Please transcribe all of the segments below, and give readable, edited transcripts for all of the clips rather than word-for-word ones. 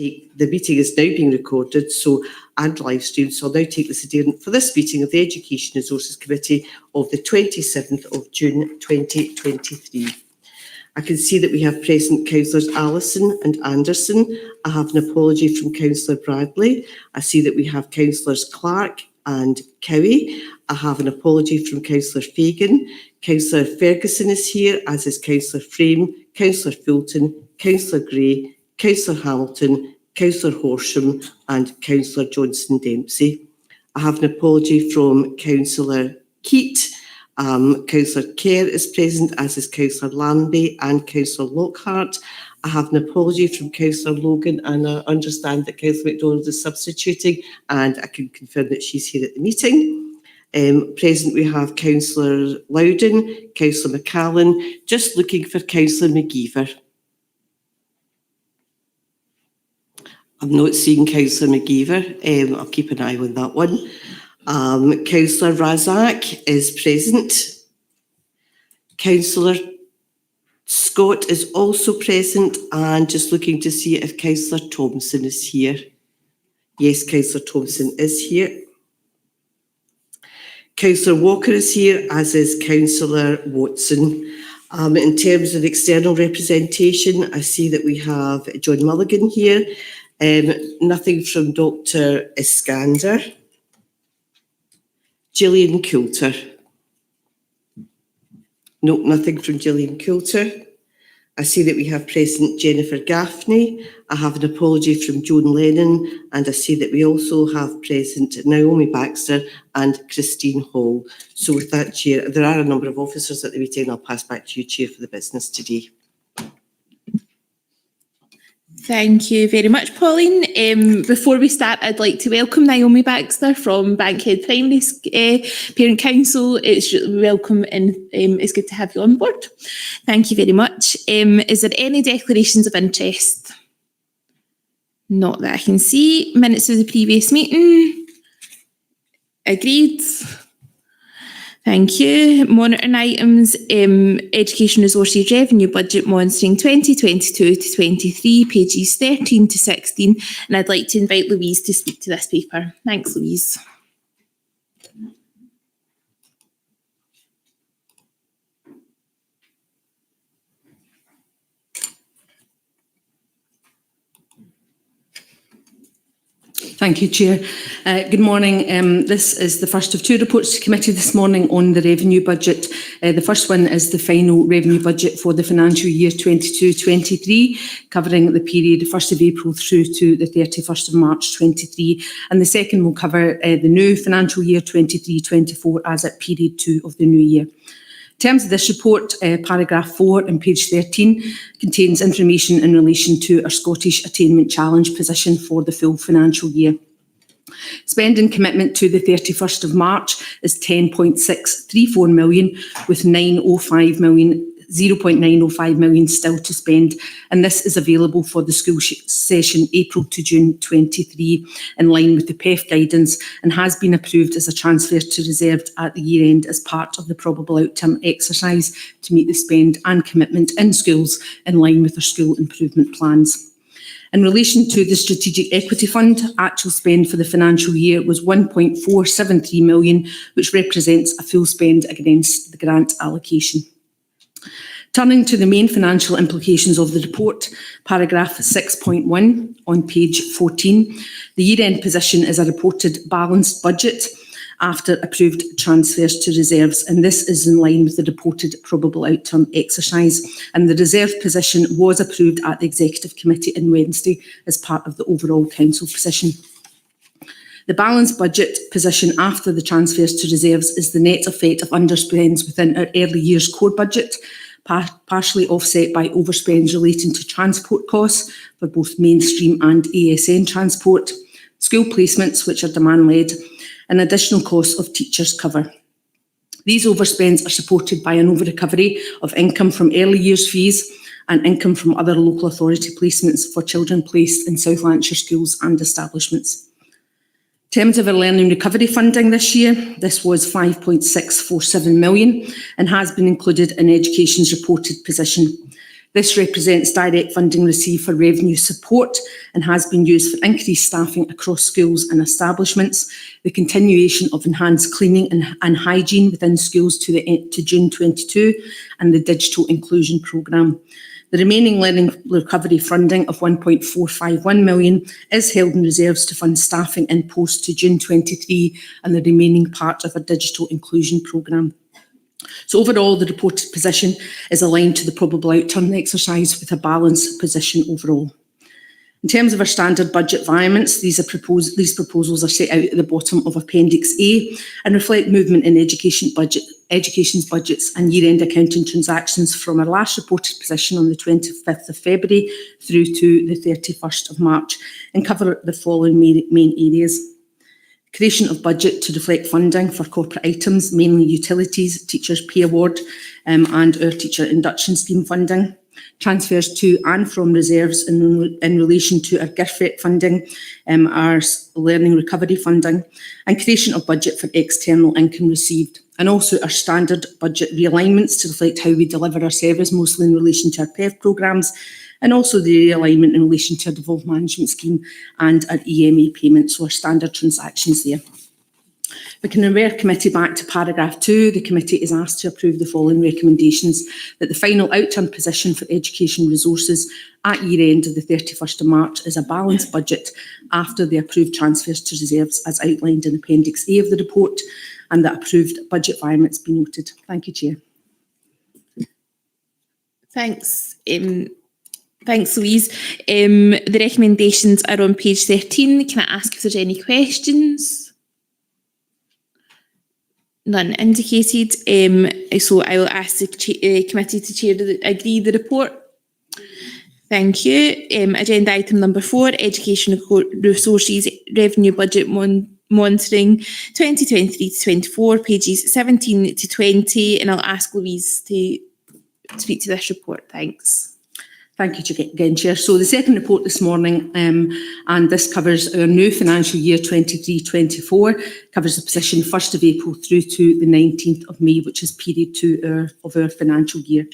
The meeting is now being recorded and live streamed, so I'll now take this adjournment for this meeting of the Education Resources Committee of the 27th of June 2023. I can see that we have present Councillors Allison and Anderson. I have an apology from Councillor Bradley. I see that we have Councillors Clark and Cowie. I have an apology from Councillor Fagan. Councillor Ferguson is here, as is Councillor Frame, Councillor Fulton, Councillor Gray, Councillor Hamilton, Councillor Horsham and Councillor Johnson-Dempsey. I have an apology from Councillor Keat. Councillor Kerr is present, as is Councillor Lambie and Councillor Lockhart. I have an apology from Councillor Logan, and I understand that Councillor MacDonald is substituting, and I can confirm that she's here at the meeting. Present we have Councillor Loudon, Councillor McCallan, just looking for Councillor McGeever. I'm not seeing Councillor McGeever. I'll keep an eye on that one. Councillor Razak is present. Councillor Scott is also present, and just looking to see if Councillor Thompson is here. Yes, Councillor Thompson is here. Councillor Walker is here, as is Councillor Watson. In terms of external representation, I see that we have John Mulligan here. Nothing from Dr. Iskander. Gillian Coulter. No, nothing from Gillian Coulter. I see that we have present Jennifer Gaffney. I have an apology from Joan Lennon, and I see that we also have present Naomi Baxter and Christine Hall. So with that, Chair, there are a number of officers at the meeting. I'll pass back to you, Chair, for the business today. Thank you very much, Pauline. Before we start, I'd like to welcome Naomi Baxter from Bankhead Primary Parent Council. It's welcome and it's good to have you on board. Thank you very much. Is there any declarations of interest? Not that I can see. Minutes of the previous meeting. Agreed. Thank you. Monitoring items, Education Resources Revenue Budget Monitoring 2022 to 23, pages 13 to 16. And I'd like to invite Louise to speak to this paper. Thanks, Louise. Thank you, Chair. Good morning. This is the first of two reports to committee this morning on the revenue budget. The first one is the final revenue budget for the financial year 22-23, covering the period 1st of April through to the 31st of March 23. And the second will cover the new financial year 23-24 as at period 2 of the new year. In terms of this report, paragraph 4 on page 13 contains information in relation to our Scottish Attainment Challenge position for the full financial year. Spending commitment to the 31st of March is 10.634 million, with 0.905 million still to spend, and this is available for the school session April to June 23 in line with the PEF guidance, and has been approved as a transfer to reserved at the year end as part of the probable outcome exercise to meet the spend and commitment in schools in line with our school improvement plans. In relation to the Strategic Equity Fund, actual spend for the financial year was 1.473 million, which represents a full spend against the grant allocation. Turning to the main financial implications of the report, paragraph 6.1 on page 14, the year-end position is a reported balanced budget after approved transfers to reserves, and this is in line with the reported probable outcome exercise. And the reserve position was approved at the Executive Committee on Wednesday as part of the overall Council position. The balanced budget position after the transfers to reserves is the net effect of underspends within our early years core budget, partially offset by overspends relating to transport costs for both mainstream and ASN transport, school placements which are demand-led, and additional costs of teachers' cover. These overspends are supported by an over-recovery of income from early years fees and income from other local authority placements for children placed in South Lanarkshire schools and establishments. In terms of our learning recovery funding this year, this was 5.647 million and has been included in Education's reported position. This represents direct funding received for revenue support and has been used for increased staffing across schools and establishments, the continuation of enhanced cleaning and hygiene within schools to June 22, and the digital inclusion programme. The remaining learning recovery funding of 1.451 million is held in reserves to fund staffing in post to June 23 and the remaining part of our digital inclusion programme. So overall, the reported position is aligned to the probable outturn exercise with a balanced position overall. In terms of our standard budget variants, these proposals are set out at the bottom of Appendix A and reflect movement in education's budgets and year-end accounting transactions from our last reported position on the 25th of February through to the 31st of March, and cover the following main areas. Creation of budget to reflect funding for corporate items, mainly utilities, teachers' pay award and our teacher induction scheme funding. Transfers to and from reserves in relation to our GIRFET funding, our learning recovery funding, and creation of budget for external income received. And also our standard budget realignments to reflect how we deliver our service, mostly in relation to our PEV programmes, and also the realignment in relation to our devolved management scheme and our EMA payments, so our standard transactions there. We can refer committee back to paragraph 2. The committee is asked to approve the following recommendations: that the final outturn position for education resources at year end of the 31st of March is a balanced budget after the approved transfers to reserves as outlined in Appendix A of the report, and that approved budget variants be noted. Thank you, Chair. Thanks. Thanks, Louise. The recommendations are on page 13. Can I ask if there's any questions? None indicated. So I will ask the committee to agree the report. Thank you. Agenda item number 4, Education Resources Revenue Budget Monitoring 2023-24, pages 17 to 20. And I'll ask Louise to speak to this report. Thanks. Thank you again, Chair. So the second report this morning, and this covers our new financial year 23-24, covers the position 1st of April through to the 19th of May, which is period 2 of our financial year.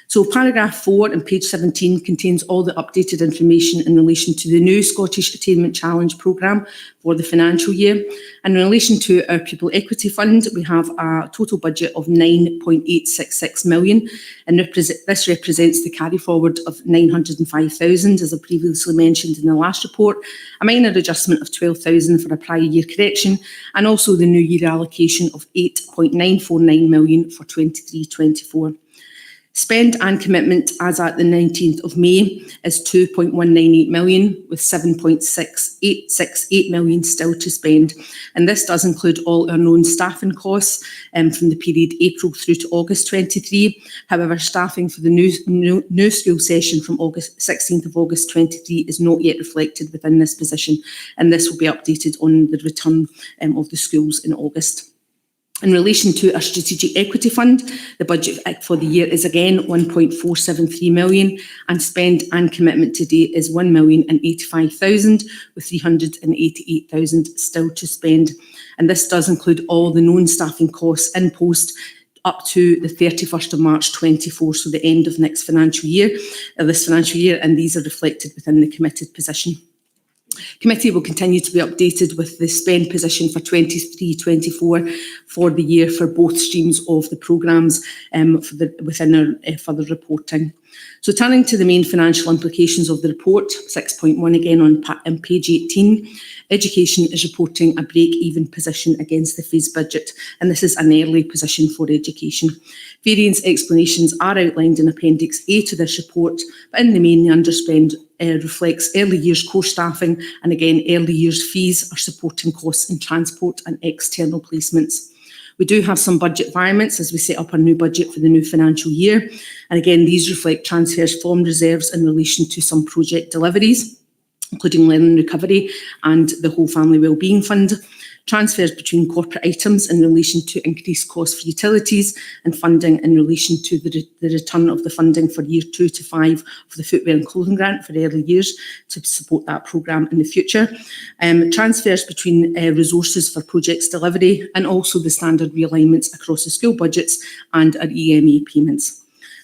So paragraph 4 on page 17 contains all the updated information in relation to the new Scottish Attainment Challenge programme for the financial year. And in relation to our Pupil Equity Fund, we have a total budget of 9.866 million, and this represents the carry forward of 905,000, as I previously mentioned in the last report, a minor adjustment of 12,000 for a prior year correction, and also the new year allocation of 8.949 million for 23-24. Spend and commitment as at the 19th of May is 2.198 million, with 7.668 million still to spend. And this does include all our known staffing costs from the period April through to August 23. However, staffing for the new school session from 16th of August 23 is not yet reflected within this position, and this will be updated on the return of the schools in August. In relation to our Strategic Equity Fund, the budget for the year is again 1.473 million, and spend and commitment to date is 1,085,000, with 388,000 still to spend. And this does include all the known staffing costs in post up to the 31st of March 24, so the end of this financial year, and these are reflected within the committed position. Committee will continue to be updated with the spend position for 23-24 for the year for both streams of the programmes within our further reporting. So turning to the main financial implications of the report, 6.1 again on page 18, Education is reporting a break-even position against the phased budget, and this is an early position for education. Variance explanations are outlined in Appendix A to this report, but in the main the underspend reflects early years core staffing, and again early years fees are supporting costs in transport and external placements. We do have some budget variants as we set up our new budget for the new financial year, and again these reflect transfers from reserves in relation to some project deliveries, including learning recovery and the Whole Family Wellbeing Fund, transfers between corporate items in relation to increased costs for utilities, and funding in relation to the return of the funding for year 2 to 5 for the footwear and clothing grant for early years to support that programme in the future, transfers between resources for projects delivery, and also the standard realignments across the school budgets and our EMA payments.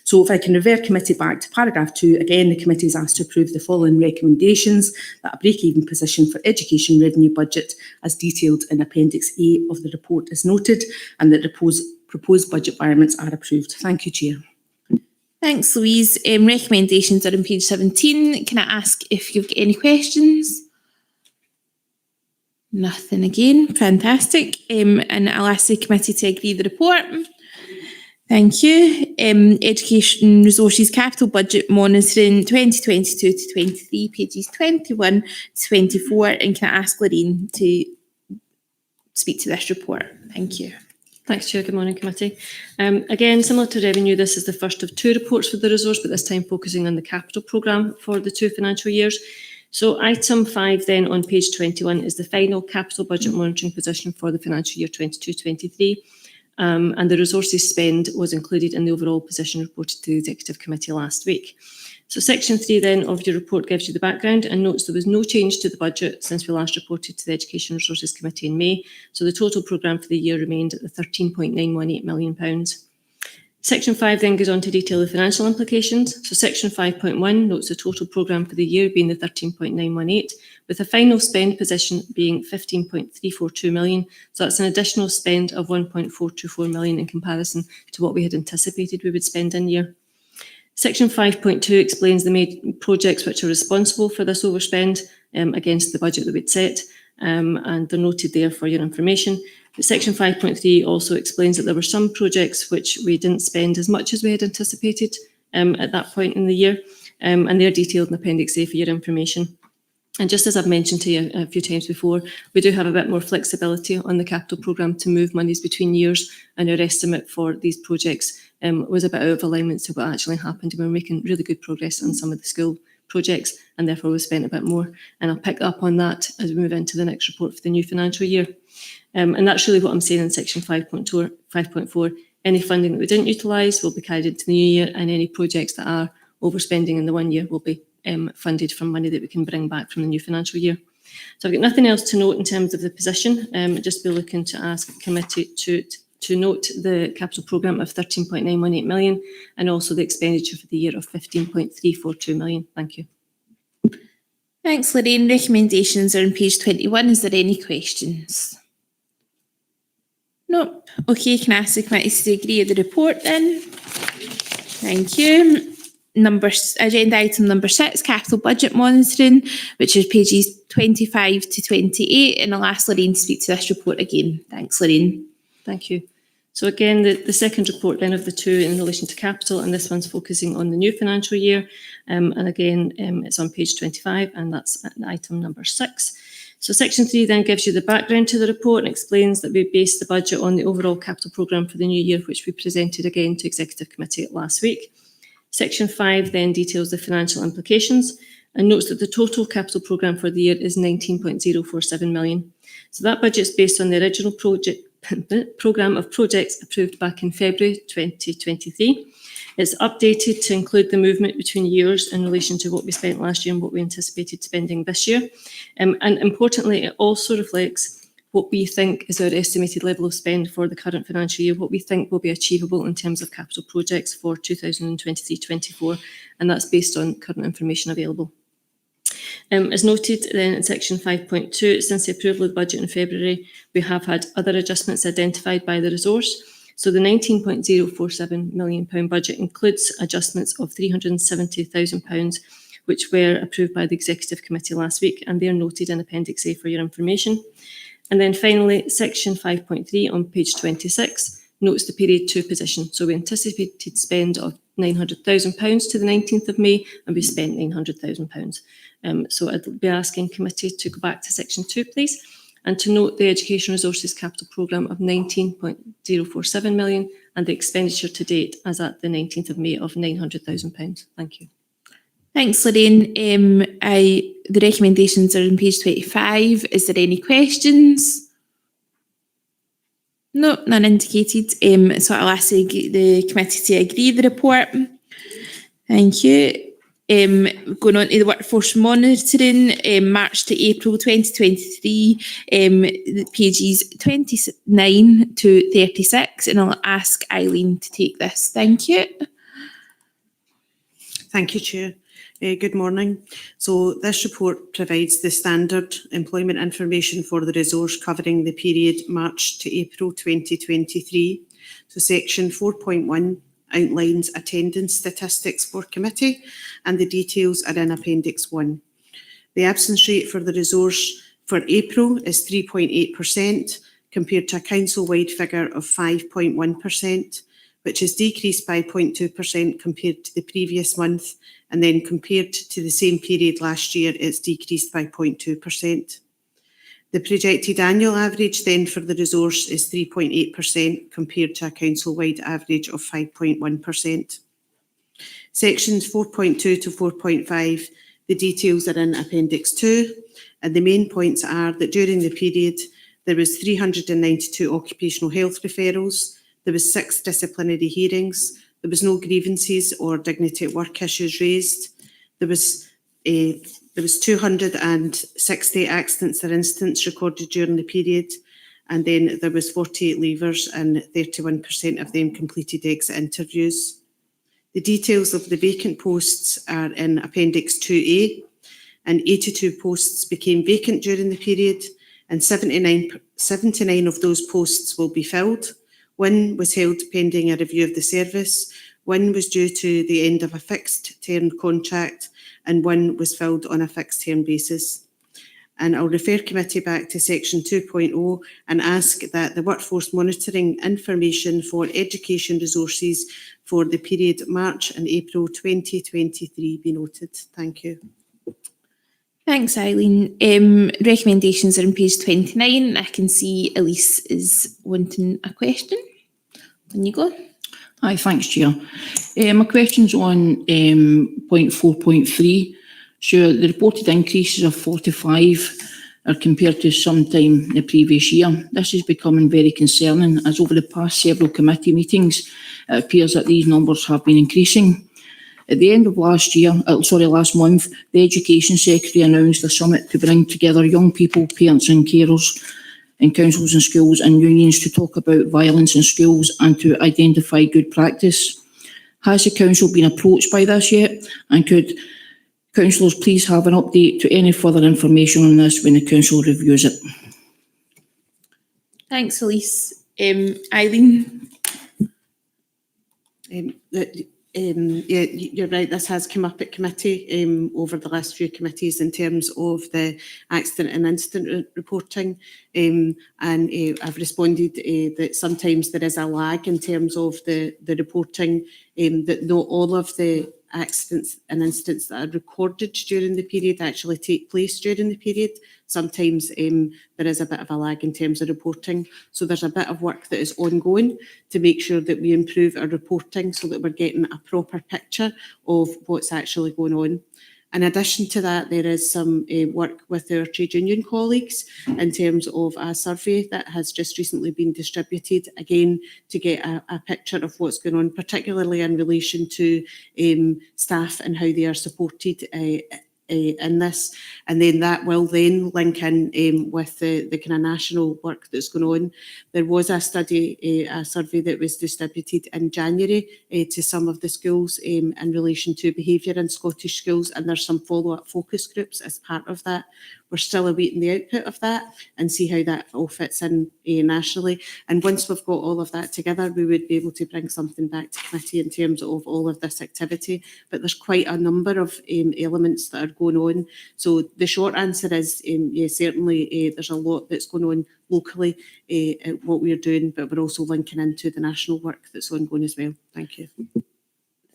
So if I can refer committee back to paragraph 2, again, the committee is asked to approve the following recommendations: that a break-even position for education revenue budget as detailed in Appendix A of the report is noted, and that the proposed budget variants are approved. Thank you, Chair. Thanks, Louise. Recommendations are on page 17. Can I ask if you've got any questions? Nothing again. Fantastic. And I'll ask the committee to agree the report. Thank you. Education Resources Capital Budget Monitoring 2022 to 23, pages 21 to 24. And can I ask Lorraine to speak to this report? Thank you. Thanks, Chair. Good morning, committee. Again, similar to revenue, this is the first of 2 reports for the resource, but this time focusing on the capital programme for the 2 financial years. So item 5 then on page 21 is the final capital budget monitoring position for the financial year 22-23. And the resources spend was included in the overall position reported to the Executive Committee last week. So section 3 then of your report gives you the background and notes there was no change to the budget since we last reported to the Education Resources Committee in May. So the total programme for the year remained at the £13.918 million. Section 5 then goes on to detail the financial implications. So section 5.1 notes the total programme for the year being the 13.918, with a final spend position being 15.342 million. So that's an additional spend of 1.424 million in comparison to what we had anticipated we would spend in year. Section 5.2 explains the main projects which are responsible for this overspend against the budget that we'd set, and they're noted there for your information. But section 5.3 also explains that there were some projects which we didn't spend as much as we had anticipated at that point in the year, and they're detailed in Appendix A for your information. And just as I've mentioned to you a few times before, we do have a bit more flexibility on the capital programme to move monies between years, and our estimate for these projects was a bit out of alignment to what actually happened. We were making really good progress on some of the school projects, and therefore we spent a bit more. And I'll pick up on that as we move into the next report for the new financial year. And that's really what I'm saying in section 5.4. Any funding that we didn't utilise will be carried into the new year, and any projects that are overspending in the 1 year will be funded from money that we can bring back from the new financial year. So I've got nothing else to note in terms of the position. Just be looking to ask committee to note the capital programme of 13.918 million and also the expenditure for the year of 15.342 million. Thank you. Thanks, Lorraine. Recommendations are on page 21. Is there any questions? No. Okay, can I ask the committee to agree with the report then? Thank you. Agenda item number 6, capital budget monitoring, which is pages 25 to 28. And I'll ask Lorraine to speak to this report again. Thanks, Lorraine. Thank you. So again, the second report then of the 2 in relation to capital, and this one's focusing on the new financial year. And again, it's on page 25, and that's item number 6. So section 3 then gives you the background to the report and explains that we based the budget on the overall capital programme for the new year, which we presented again to Executive Committee last week. Section 5 then details the financial implications and notes that the total capital programme for the year is 19.047 million. So that budget is based on the original programme of projects approved back in February 2023. It's updated to include the movement between years in relation to what we spent last year and what we anticipated spending this year. And importantly, it also reflects what we think is our estimated level of spend for the current financial year, what we think will be achievable in terms of capital projects for 2023-24, and that's based on current information available. As noted then in section 5.2, since the approval of the budget in February, we have had other adjustments identified by the resource. So the £19.047 million budget includes adjustments of £370,000, which were approved by the Executive Committee last week, and they're noted in Appendix A for your information. And then finally, section 5.3 on page 26 notes the period 2 position. So we anticipated spend of £900,000 to the 19th of May, and we spent £900,000. So I'd be asking committee to go back to section 2, please, and to note the Education Resources Capital Programme of £19.047 million and the expenditure to date as at the 19th of May of £900,000. Thank you. Thanks, Lorraine. The recommendations are on page 25. Is there any questions? No, none indicated. So I'll ask the committee to agree the report. Thank you. Going on to the workforce monitoring, March to April 2023, pages 29 to 36, and I'll ask Eileen to take this. Thank you. Thank you, Chair. Good morning. So this report provides the standard employment information for the resource covering the period March to April 2023. So section 4.1 outlines attendance statistics for committee, and the details are in Appendix 1. The absence rate for the resource for April is 3.8% compared to a council-wide figure of 5.1%, which has decreased by 0.2% compared to the previous month, and then compared to the same period last year, it's decreased by 0.2%. The projected annual average then for the resource is 3.8% compared to a council-wide average of 5.1%. Sections 4.2 to 4.5, the details are in Appendix 2, and the main points are that during the period there was 392 occupational health referrals, there was 6 disciplinary hearings, there was no grievances or dignity at work issues raised, there was 260 accidents or incidents recorded during the period, and then there was 48 leavers and 31% of them completed exit interviews. The details of the vacant posts are in Appendix 2A, and 82 posts became vacant during the period, and 79 of those posts will be filled. 1 was held pending a review of the service, 1 was due to the end of a fixed term contract, and 1 was filled on a fixed term basis. And I'll refer committee back to section 2.0 and ask that the workforce monitoring information for education resources for the period March and April 2023 be noted. Thank you. Thanks, Eileen. Recommendations are on page 29. I can see Elise is wanting a question. On you go. Hi, thanks, Chair. My question's on point 4.3. So the reported increases of 45 are compared to sometime the previous year. This is becoming very concerning, as over the past several committee meetings, it appears that these numbers have been increasing. At the end of last month, the Education Secretary announced a summit to bring together young people, parents and carers in councils and schools and unions to talk about violence in schools and to identify good practice. Has the council been approached by this yet? And could councillors please have an update to any further information on this when the council reviews it? Thanks, Elise. Eileen? Yeah, you're right. This has come up at committee over the last few committees in terms of the accident and incident reporting, and I've responded that sometimes there is a lag in terms of the reporting, that not all of the accidents and incidents that are recorded during the period actually take place during the period. Sometimes there is a bit of a lag in terms of reporting. So there's a bit of work that is ongoing to make sure that we improve our reporting so that we're getting a proper picture of what's actually going on. In addition to that, there is some work with our trade union colleagues in terms of a survey that has just recently been distributed, again, to get a picture of what's going on, particularly in relation to staff and how they are supported in this, and then that will then link in with the kind of national work that's going on. There was a study, a survey that was distributed in January to some of the schools in relation to behaviour in Scottish schools, and there's some follow-up focus groups as part of that. We're still awaiting the output of that and see how that all fits in nationally. And once we've got all of that together, we would be able to bring something back to committee in terms of all of this activity. But there's quite a number of elements that are going on. So the short answer is, yes, certainly there's a lot that's going on locally at what we're doing, but we're also linking into the national work that's ongoing as well. Thank you.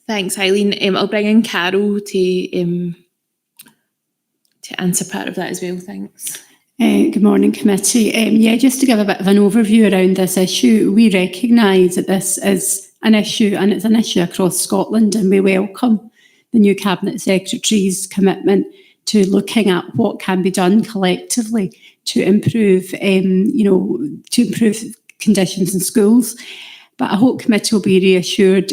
Thanks, Eileen. I'll bring in Carol to answer part of that as well. Thanks. Good morning, committee. Yeah, just to give a bit of an overview around this issue, we recognise that this is an issue, and it's an issue across Scotland, and we welcome the new Cabinet Secretary's commitment to looking at what can be done collectively to improve, to improve conditions in schools. But I hope committee will be reassured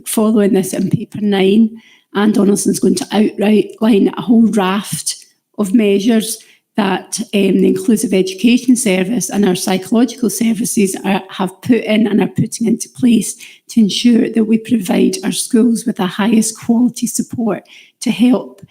following this in paper 9, Anne Donaldson's going to outline a whole raft of measures that the Inclusive Education Service and our psychological services have put in and are putting into place to ensure that we provide our schools with the highest quality support to help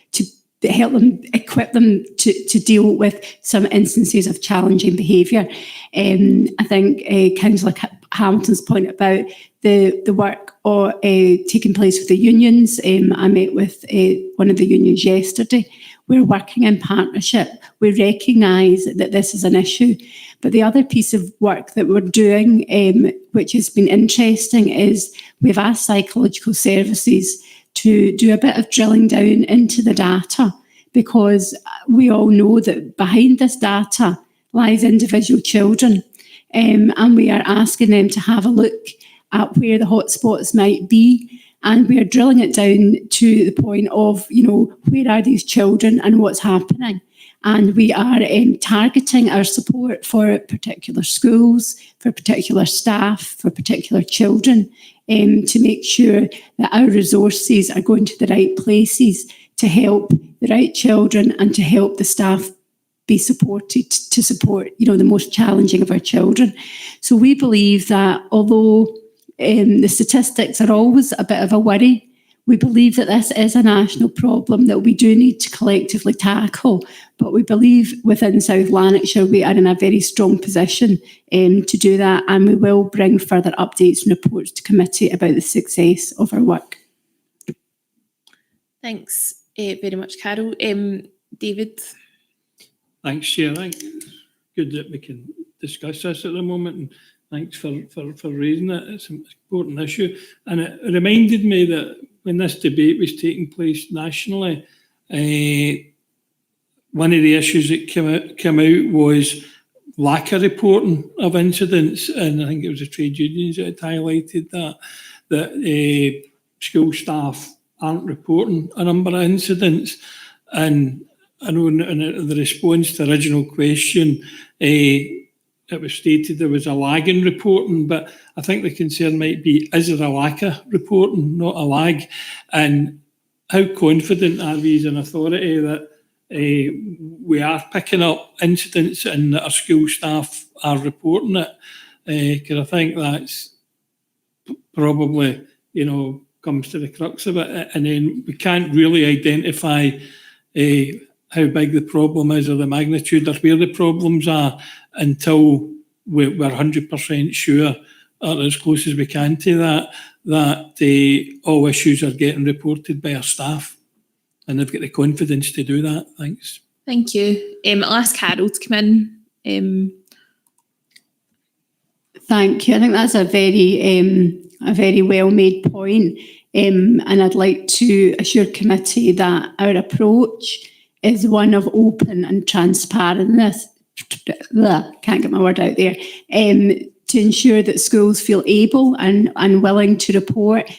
them, equip them to deal with some instances of challenging behaviour. I think Councillor Hamilton's point about the work taking place with the unions. I met with one of the unions yesterday. We're working in partnership. We recognise that this is an issue. But the other piece of work that we're doing, which has been interesting, is we've asked psychological services to do a bit of drilling down into the data, because we all know that behind this data lies individual children. And we are asking them to have a look at where the hotspots might be. And we are drilling it down to the point of, where are these children and what's happening? And we are targeting our support for particular schools, for particular staff, for particular children, to make sure that our resources are going to the right places to help the right children and to help the staff be supported to support, the most challenging of our children. So we believe that although the statistics are always a bit of a worry, we believe that this is a national problem that we do need to collectively tackle. But we believe within South Lanarkshire we are in a very strong position to do that, and we will bring further updates and reports to committee about the success of our work. Thanks very much, Carol. David? Thanks, Chair. I think it's good that we can discuss this at the moment, and thanks for raising it. It's an important issue. And it reminded me that when this debate was taking place nationally, one of the issues that came out was lack of reporting of incidents, and I think it was the trade unions that had highlighted that school staff aren't reporting a number of incidents. And I know in the response to the original question, it was stated there was a lag in reporting, but I think the concern might be, is there a lack of reporting, not a lag? And how confident are we as an authority that we are picking up incidents and that our school staff are reporting it? Because I think that's probably, comes to the crux of it. And then we can't really identify how big the problem is or the magnitude or where the problems are until we're 100% sure, or as close as we can to that all issues are getting reported by our staff and they've got the confidence to do that. Thanks. Thank you. I'll ask Carol to come in. Thank you. I think that's a very well-made point. And I'd like to assure committee that our approach is one of open and transparentness. Can't get my word out there. To ensure that schools feel able and willing to report,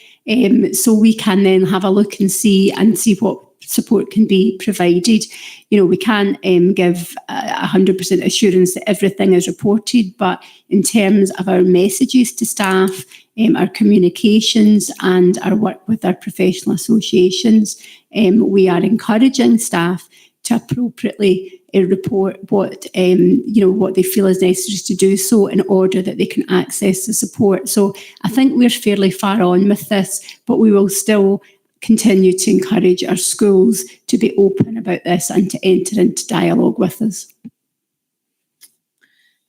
so we can then have a look and see what support can be provided. We can't give 100% assurance that everything is reported, but in terms of our messages to staff, our communications and our work with our professional associations, we are encouraging staff to appropriately report what they feel is necessary to do so in order that they can access the support. So I think we're fairly far on with this, but we will still continue to encourage our schools to be open about this and to enter into dialogue with us.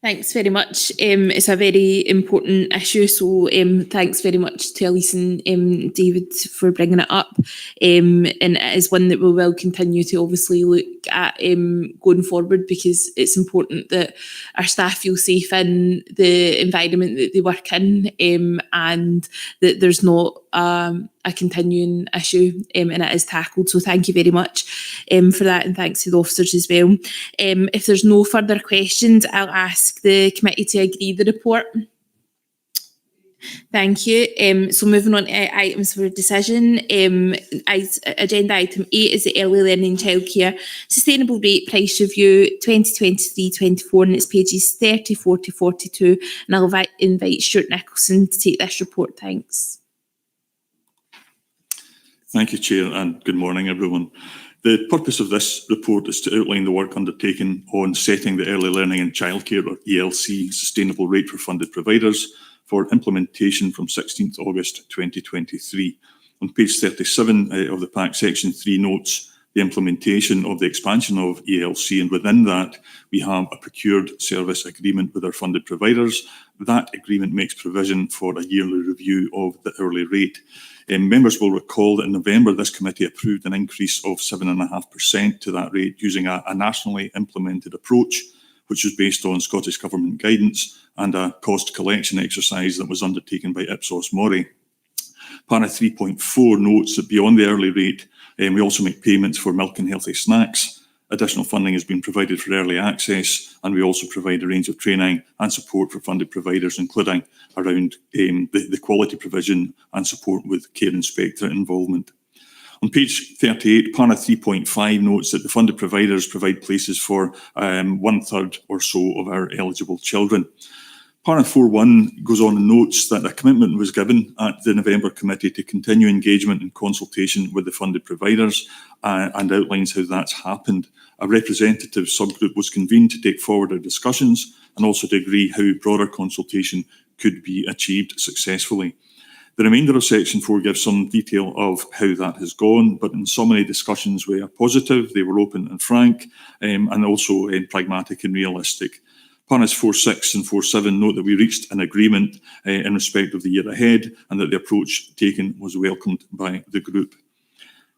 Thanks very much. It's a very important issue, so thanks very much to Elise and David for bringing it up. And it is one that we will continue to obviously look at going forward, because it's important that our staff feel safe in the environment that they work in, and that there's not a continuing issue, and it is tackled. So thank you very much for that, and thanks to the officers as well. If there's no further questions, I'll ask the committee to agree the report. Thank you. So moving on to items for decision. Agenda item 8 is the Early Learning Childcare Sustainable Rate Price Review 2023-24, and it's pages 34 to 42. And I'll invite Stuart Nicholson to take this report. Thanks. Thank you, Chair, and good morning, everyone. The purpose of this report is to outline the work undertaken on setting the Early Learning and Childcare, or ELC, sustainable rate for funded providers for implementation from 16th August 2023. On page 37 of the pack, section 3 notes the implementation of the expansion of ELC, and within that we have a procured service agreement with our funded providers. That agreement makes provision for a yearly review of the hourly rate. Members will recall that in November this committee approved an increase of 7.5% to that rate using a nationally implemented approach, which was based on Scottish Government guidance and a cost collection exercise that was undertaken by Ipsos Mori. Para 3.4 notes that beyond the hourly rate, we also make payments for milk and healthy snacks. Additional funding has been provided for early access, and we also provide a range of training and support for funded providers, including around the quality provision and support with care inspector involvement. On page 38, Para 3.5 notes that the funded providers provide places for 1/3 or so of our eligible children. Para 4.1 goes on and notes that a commitment was given at the November committee to continue engagement and consultation with the funded providers and outlines how that's happened. A representative subgroup was convened to take forward our discussions and also to agree how broader consultation could be achieved successfully. The remainder of section 4 gives some detail of how that has gone, but in summary, discussions were positive, they were open and frank, and also pragmatic and realistic. Paras 4.6 and 4.7 note that we reached an agreement in respect of the year ahead and that the approach taken was welcomed by the group.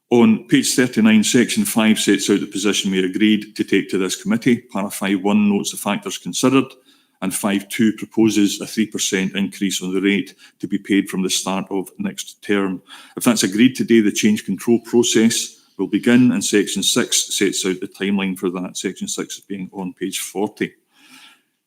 On page 39, section 5 sets out the position we agreed to take to this committee. Para 5.1 notes the factors considered, and 5.2 proposes a 3% increase on the rate to be paid from the start of next term. If that's agreed today, the change control process will begin, and section 6 sets out the timeline for that, section 6 being on page 40.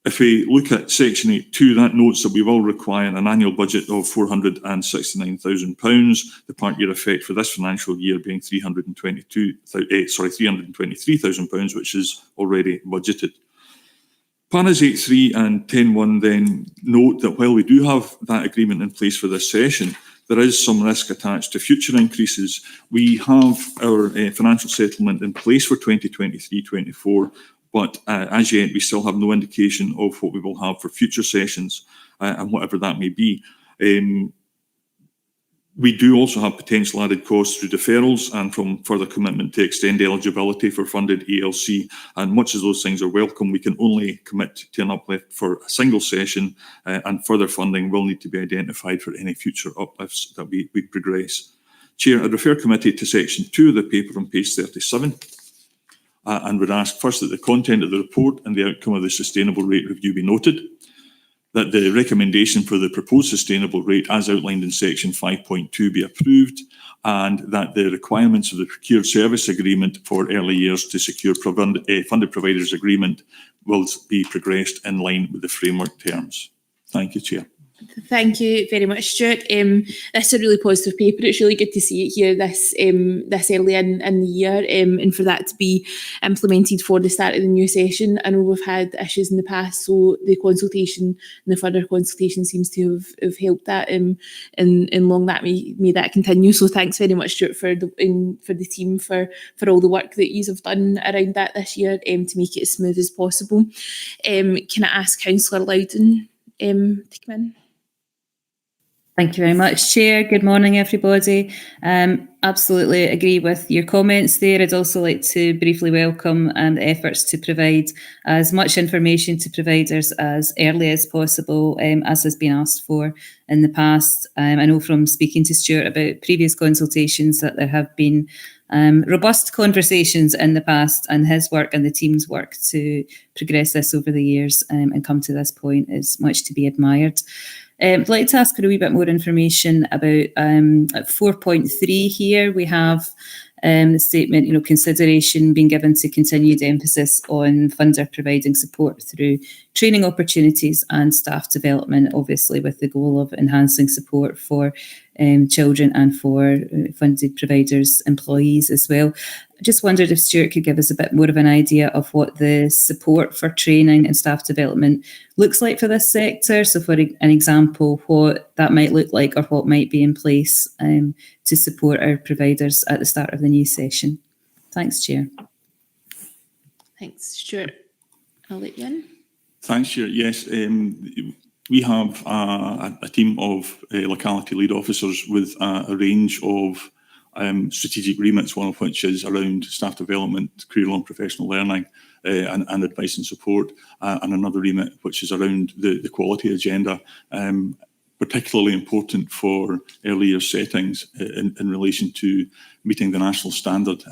If we look at section 8.2, that notes that we will require an annual budget of £469,000, the part year effect for this financial year being £323,000, which is already budgeted. Paras 8.3 and 10.1 then note that while we do have that agreement in place for this session, there is some risk attached to future increases. We have our financial settlement in place for 2023-24, but as yet, we still have no indication of what we will have for future sessions and whatever that may be. We do also have potential added costs through deferrals and from further commitment to extend eligibility for funded ELC. And much as those things are welcome, we can only commit to an uplift for a single session, and further funding will need to be identified for any future uplifts that we progress. Chair, I'd refer committee to section 2 of the paper on page 37. And would ask first that the content of the report and the outcome of the sustainable rate review be noted, that the recommendation for the proposed sustainable rate as outlined in section 5.2 be approved, and that the requirements of the procured service agreement for early years to secure funded providers agreement will be progressed in line with the framework terms. Thank you, Chair. Thank you very much, Stuart. This is a really positive paper. It's really good to see it here this early in the year, and for that to be implemented for the start of the new session. I know we've had issues in the past, so the consultation and the further consultation seems to have helped that, and long that may that continue. So thanks very much, Stuart, for the team for all the work that you have done around that this year, to make it as smooth as possible. Can I ask Councillor Loudon to come in? Thank you very much, Chair. Good morning, everybody. Absolutely agree with your comments there. I'd also like to briefly welcome the efforts to provide as much information to providers as early as possible, as has been asked for in the past. I know from speaking to Stuart about previous consultations that there have been robust conversations in the past, and his work and the team's work to progress this over the years and come to this point is much to be admired. I'd like to ask for a wee bit more information about 4.3 here. We have the statement, consideration being given to continued emphasis on funder providing support through training opportunities and staff development, obviously with the goal of enhancing support for children and for funded providers' employees as well. I just wondered if Stuart could give us a bit more of an idea of what the support for training and staff development looks like for this sector. So for an example, what that might look like or what might be in place to support our providers at the start of the new session. Thanks, Chair. Thanks, Stuart. I'll let you in. Thanks, Chair. Yes, we have a team of locality lead officers with a range of strategic remits, one of which is around staff development, career and professional learning, and advice and support, and another remit which is around the quality agenda, particularly important for early year settings in relation to meeting the national standard,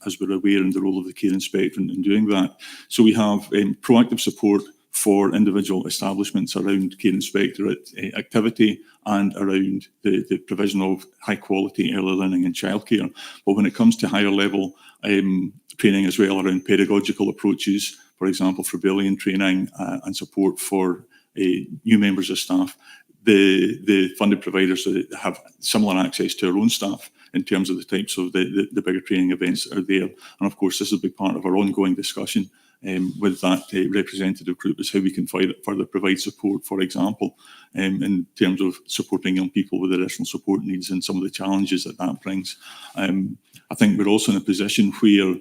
as we're aware, in the role of the care inspector in doing that. So we have proactive support for individual establishments around care inspectorate activity and around the provision of high quality early learning and childcare. But when it comes to higher level training as well around pedagogical approaches, for example, for Brilliant training and support for new members of staff, the funded providers have similar access to our own staff in terms of the types of the bigger training events that are there. And of course, this will be part of our ongoing discussion with that representative group, is how we can further provide support, for example, in terms of supporting young people with additional support needs and some of the challenges that brings. I think we're also in a position where,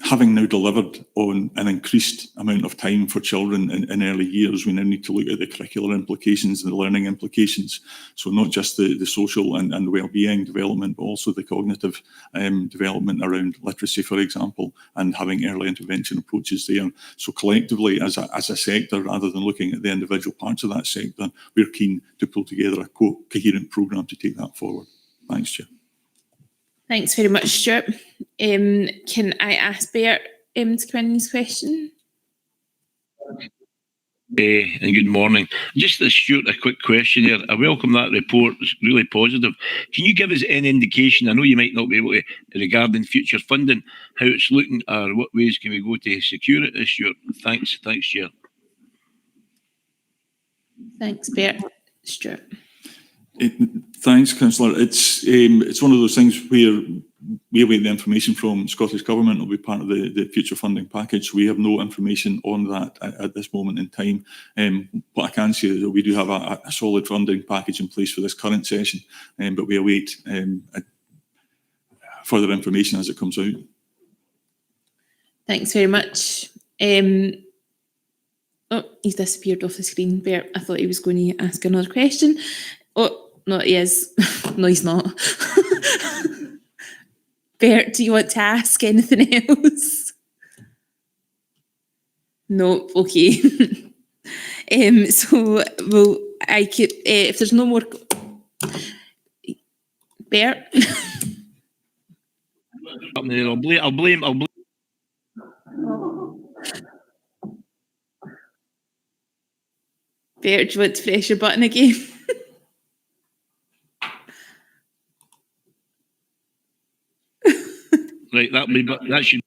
having now delivered on an increased amount of time for children in early years, we now need to look at the curricular implications and the learning implications. So not just the social and well-being development, but also the cognitive development around literacy, for example, and having early intervention approaches there. So collectively, as a sector, rather than looking at the individual parts of that sector, we're keen to pull together a coherent programme to take that forward. Thanks, Chair. Thanks very much, Stuart. Can I ask Bert to come in his question? And good morning. Just to Stuart, a quick question here. I welcome that report. It's really positive. Can you give us any indication, I know you might not be able to, regarding future funding, how it's looking, or what ways can we go to secure it this year? Thanks, Chair. Thanks, Bert. Stuart. Thanks, Councillor. It's one of those things where we await the information from Scottish Government. It will be part of the future funding package. We have no information on that at this moment in time. What I can say is that we do have a solid funding package in place for this current session, but we await further information as it comes out. Thanks very much. Oh, he's disappeared off the screen, Bert. I thought he was going to ask another question. Oh, no, he is. No, he's not. Bert, do you want to ask anything else? No, okay. So, well, I could, if there's no more... Bert? I'll blame. Bert, do you want to press your button again? Right, that should...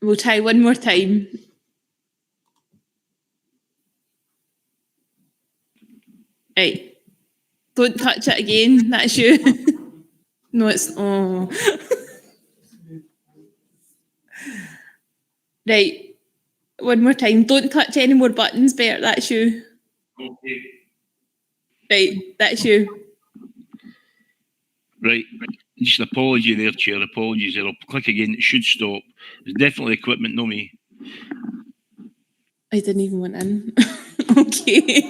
We'll try one more time. Right. Don't touch it again. That's you. No, it's... Oh. Right. One more time. Don't touch any more buttons, Bert. That's you. Okay. Right. That's you. Right. Just an apology there, Chair. Apologies there. I'll click again. It should stop. It's definitely equipment, no me. I didn't even went in. Okay.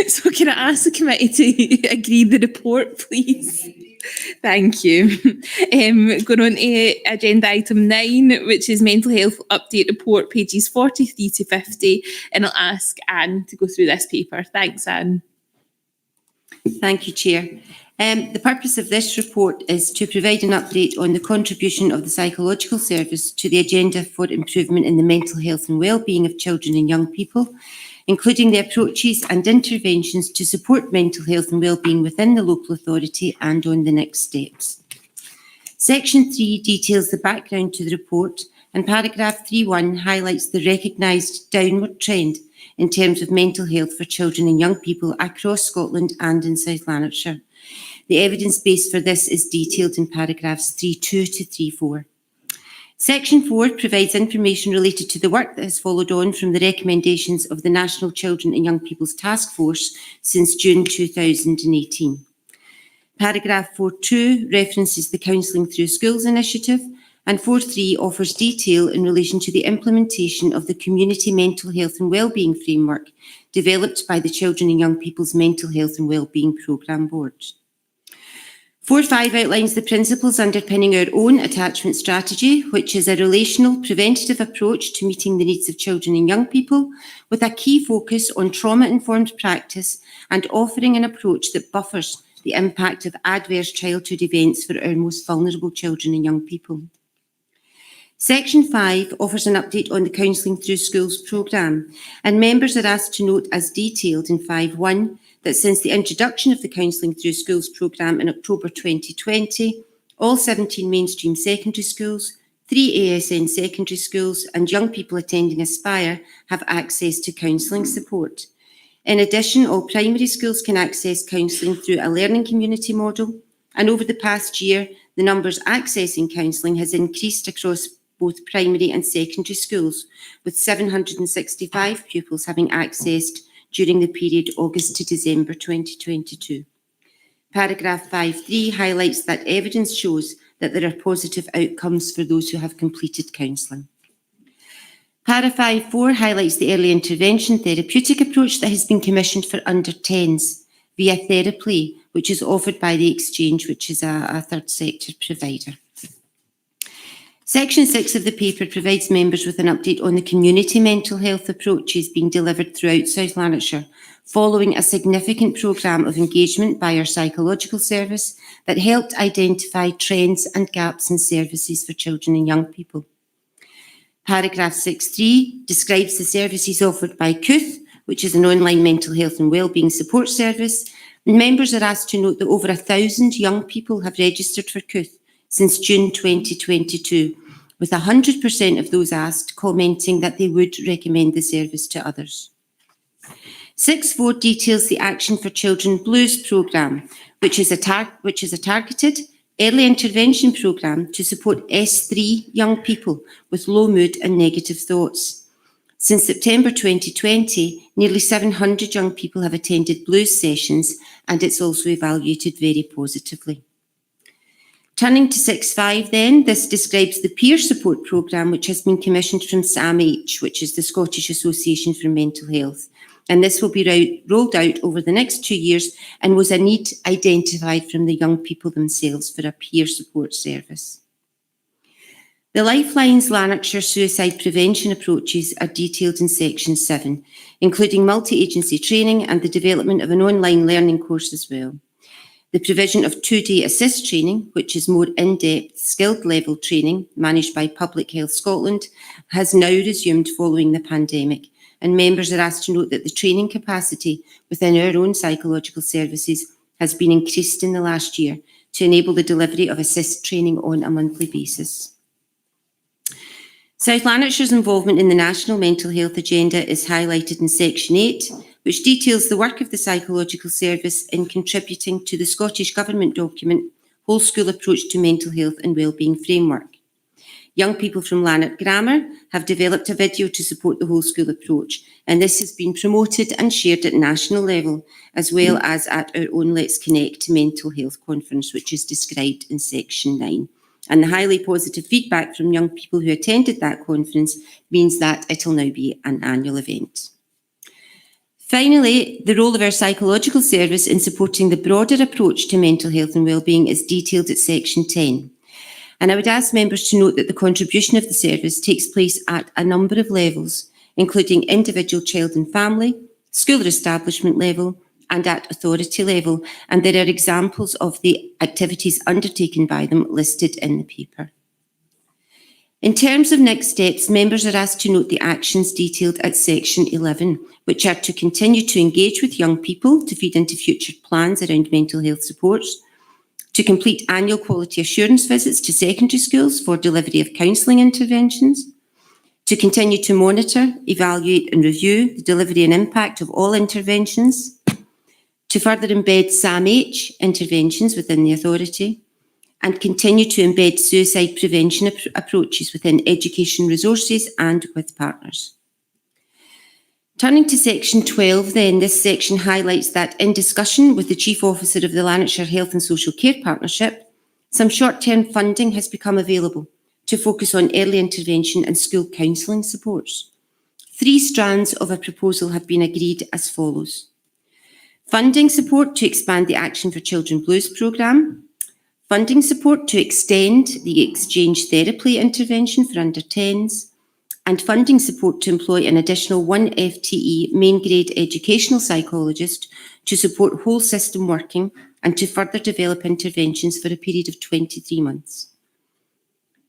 So can I ask the committee to agree the report, please? Thank you. Going on to agenda item 9, which is mental health update report, pages 43 to 50. And I'll ask Anne to go through this paper. Thanks, Anne. Thank you, Chair. The purpose of this report is to provide an update on the contribution of the Psychological Service to the agenda for improvement in the mental health and wellbeing of children and young people, including the approaches and interventions to support mental health and wellbeing within the local authority and on the next steps. Section 3 details the background to the report, and paragraph 3.1 highlights the recognised downward trend in terms of mental health for children and young people across Scotland and in South Lanarkshire. The evidence base for this is detailed in paragraphs 3.2 to 3.4. Section 4 provides information related to the work that has followed on from the recommendations of the National Children and Young People's Task Force since June 2018. Paragraph 4.2 references the Counselling Through Schools initiative, and 4.3 offers detail in relation to the implementation of the Community Mental Health and Wellbeing Framework developed by the Children and Young People's Mental Health and Wellbeing Programme Board. 4.5 outlines the principles underpinning our own attachment strategy, which is a relational, preventative approach to meeting the needs of children and young people, with a key focus on trauma-informed practice and offering an approach that buffers the impact of adverse childhood events for our most vulnerable children and young people. Section 5 offers an update on the Counselling Through Schools programme, and members are asked to note, as detailed in 5.1, that since the introduction of the Counselling Through Schools programme in October 2020, all 17 mainstream secondary schools, 3 ASN secondary schools and young people attending Aspire have access to counselling support. In addition, all primary schools can access counselling through a learning community model, and over the past year, the numbers accessing counselling has increased across both primary and secondary schools, with 765 pupils having accessed during the period August to December 2022. Paragraph 5.3 highlights that evidence shows that there are positive outcomes for those who have completed counselling. Para 5.4 highlights the early intervention therapeutic approach that has been commissioned for under 10s via Theraply, which is offered by the Exchange, which is a third sector provider. Section 6 of the paper provides members with an update on the community mental health approaches being delivered throughout South Lanarkshire, following a significant programme of engagement by our psychological service that helped identify trends and gaps in services for children and young people. Paragraph 6.3 describes the services offered by COOTH, which is an online mental health and wellbeing support service. And members are asked to note that over 1,000 young people have registered for COOTH since June 2022, with 100% of those asked commenting that they would recommend the service to others. 6.4 details the Action for Children Blues programme, which is a targeted early intervention programme to support S3 young people with low mood and negative thoughts. Since September 2020, nearly 700 young people have attended blues sessions, and it's also evaluated very positively. Turning to 6.5 then, this describes the peer support programme which has been commissioned from SAMH, which is the Scottish Association for Mental Health. And this will be rolled out over the next 2 years and was a need identified from the young people themselves for a peer support service. The Lifelines Lanarkshire suicide prevention approaches are detailed in Section 7, including multi-agency training and the development of an online learning course as well. The provision of 2-day assist training, which is more in-depth skilled level training managed by Public Health Scotland, has now resumed following the pandemic, and members are asked to note that the training capacity within our own psychological services has been increased in the last year to enable the delivery of assist training on a monthly basis. South Lanarkshire's involvement in the National Mental Health Agenda is highlighted in Section 8, which details the work of the Psychological Service in contributing to the Scottish Government document Whole School Approach to Mental Health and Wellbeing Framework. Young people from Lanark Grammar have developed a video to support the whole school approach, and this has been promoted and shared at national level, as well as at our own Let's Connect Mental Health Conference, which is described in Section 9. And the highly positive feedback from young people who attended that conference means that it'll now be an annual event. Finally, the role of our psychological service in supporting the broader approach to mental health and wellbeing is detailed at Section 10. And I would ask members to note that the contribution of the service takes place at a number of levels, including individual child and family, school or establishment level, and at authority level. And there are examples of the activities undertaken by them listed in the paper. In terms of next steps, members are asked to note the actions detailed at Section 11, which are to continue to engage with young people to feed into future plans around mental health supports, to complete annual quality assurance visits to secondary schools for delivery of counselling interventions, to continue to monitor, evaluate and review the delivery and impact of all interventions, to further embed SAMH interventions within the authority, and continue to embed suicide prevention approaches within education resources and with partners. Turning to section 12 then, this section highlights that in discussion with the Chief Officer of the Lanarkshire Health and Social Care Partnership, some short-term funding has become available to focus on early intervention and school counselling supports. 3 strands of a proposal have been agreed as follows. Funding support to expand the Action for Children Blues programme, funding support to extend the exchange therapy intervention for under 10s, and funding support to employ an additional 1 FTE main grade educational psychologist to support whole system working and to further develop interventions for a period of 23 months.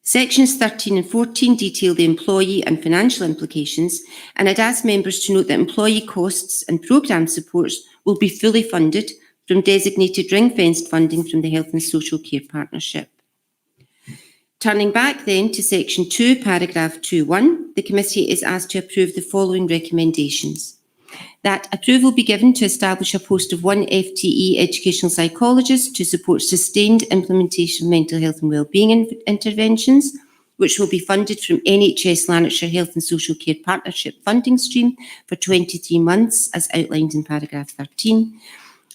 Sections 13 and 14 detail the employee and financial implications, and I'd ask members to note that employee costs and programme supports will be fully funded from designated ring-fenced funding from the Health and Social Care Partnership. Turning back then to section 2, paragraph 2.1, the committee is asked to approve the following recommendations. That approval be given to establish a post of 1 FTE educational psychologist to support sustained implementation of mental health and wellbeing interventions, which will be funded from NHS Lanarkshire Health and Social Care Partnership funding stream for 23 months, as outlined in paragraph 13.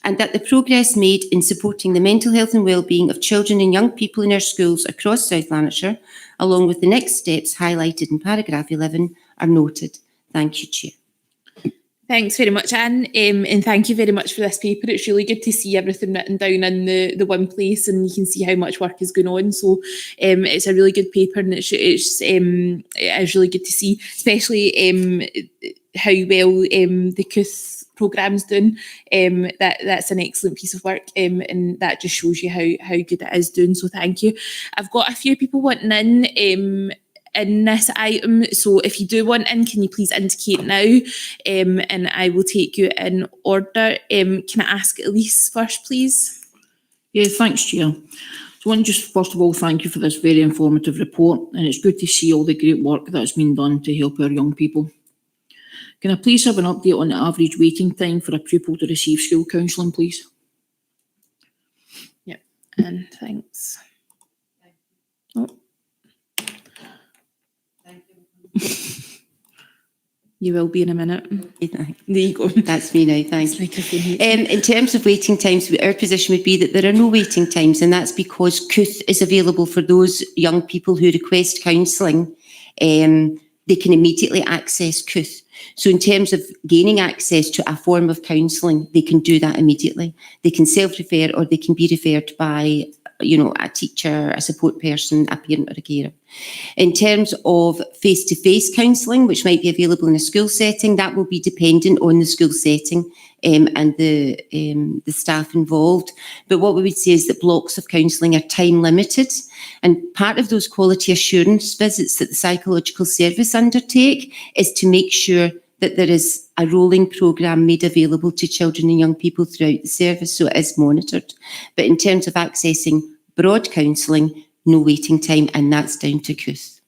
And that the progress made in supporting the mental health and wellbeing of children and young people in our schools across South Lanarkshire, along with the next steps highlighted in paragraph 11, are noted. Thank you, Chair. Thanks very much, Anne, and thank you very much for this paper. It's really good to see everything written down in the one place, and you can see how much work is going on. So it's a really good paper, and it is really good to see, especially how well the CUS programme's doing. That's an excellent piece of work, and that just shows you how good it is doing. So thank you. I've got a few people wanting in this item, so if you do want in, can you please indicate now, and I will take you in order. Can I ask Elise first, please? Yeah, thanks, Chair. So I want to just first of all thank you for this very informative report, and it's good to see all the great work that's been done to help our young people. Can I please have an update on the average waiting time for a pupil to receive school counselling, please? Yeah, and thanks. Oh. You will be in a minute. There you go. That's me now, thanks. In terms of waiting times, our position would be that there are no waiting times, and that's because CUS is available for those young people who request counselling. They can immediately access CUS. So in terms of gaining access to a form of counselling, they can do that immediately. They can self-refer, or they can be referred by a teacher, a support person, a parent or a carer. In terms of face-to-face counselling, which might be available in a school setting, that will be dependent on the school setting and the staff involved. But what we would say is that blocks of counselling are time limited, and part of those quality assurance visits that the psychological service undertake is to make sure that there is a rolling programme made available to children and young people throughout the service, so it is monitored. But in terms of accessing broad counselling, no waiting time, and that's down to CUS.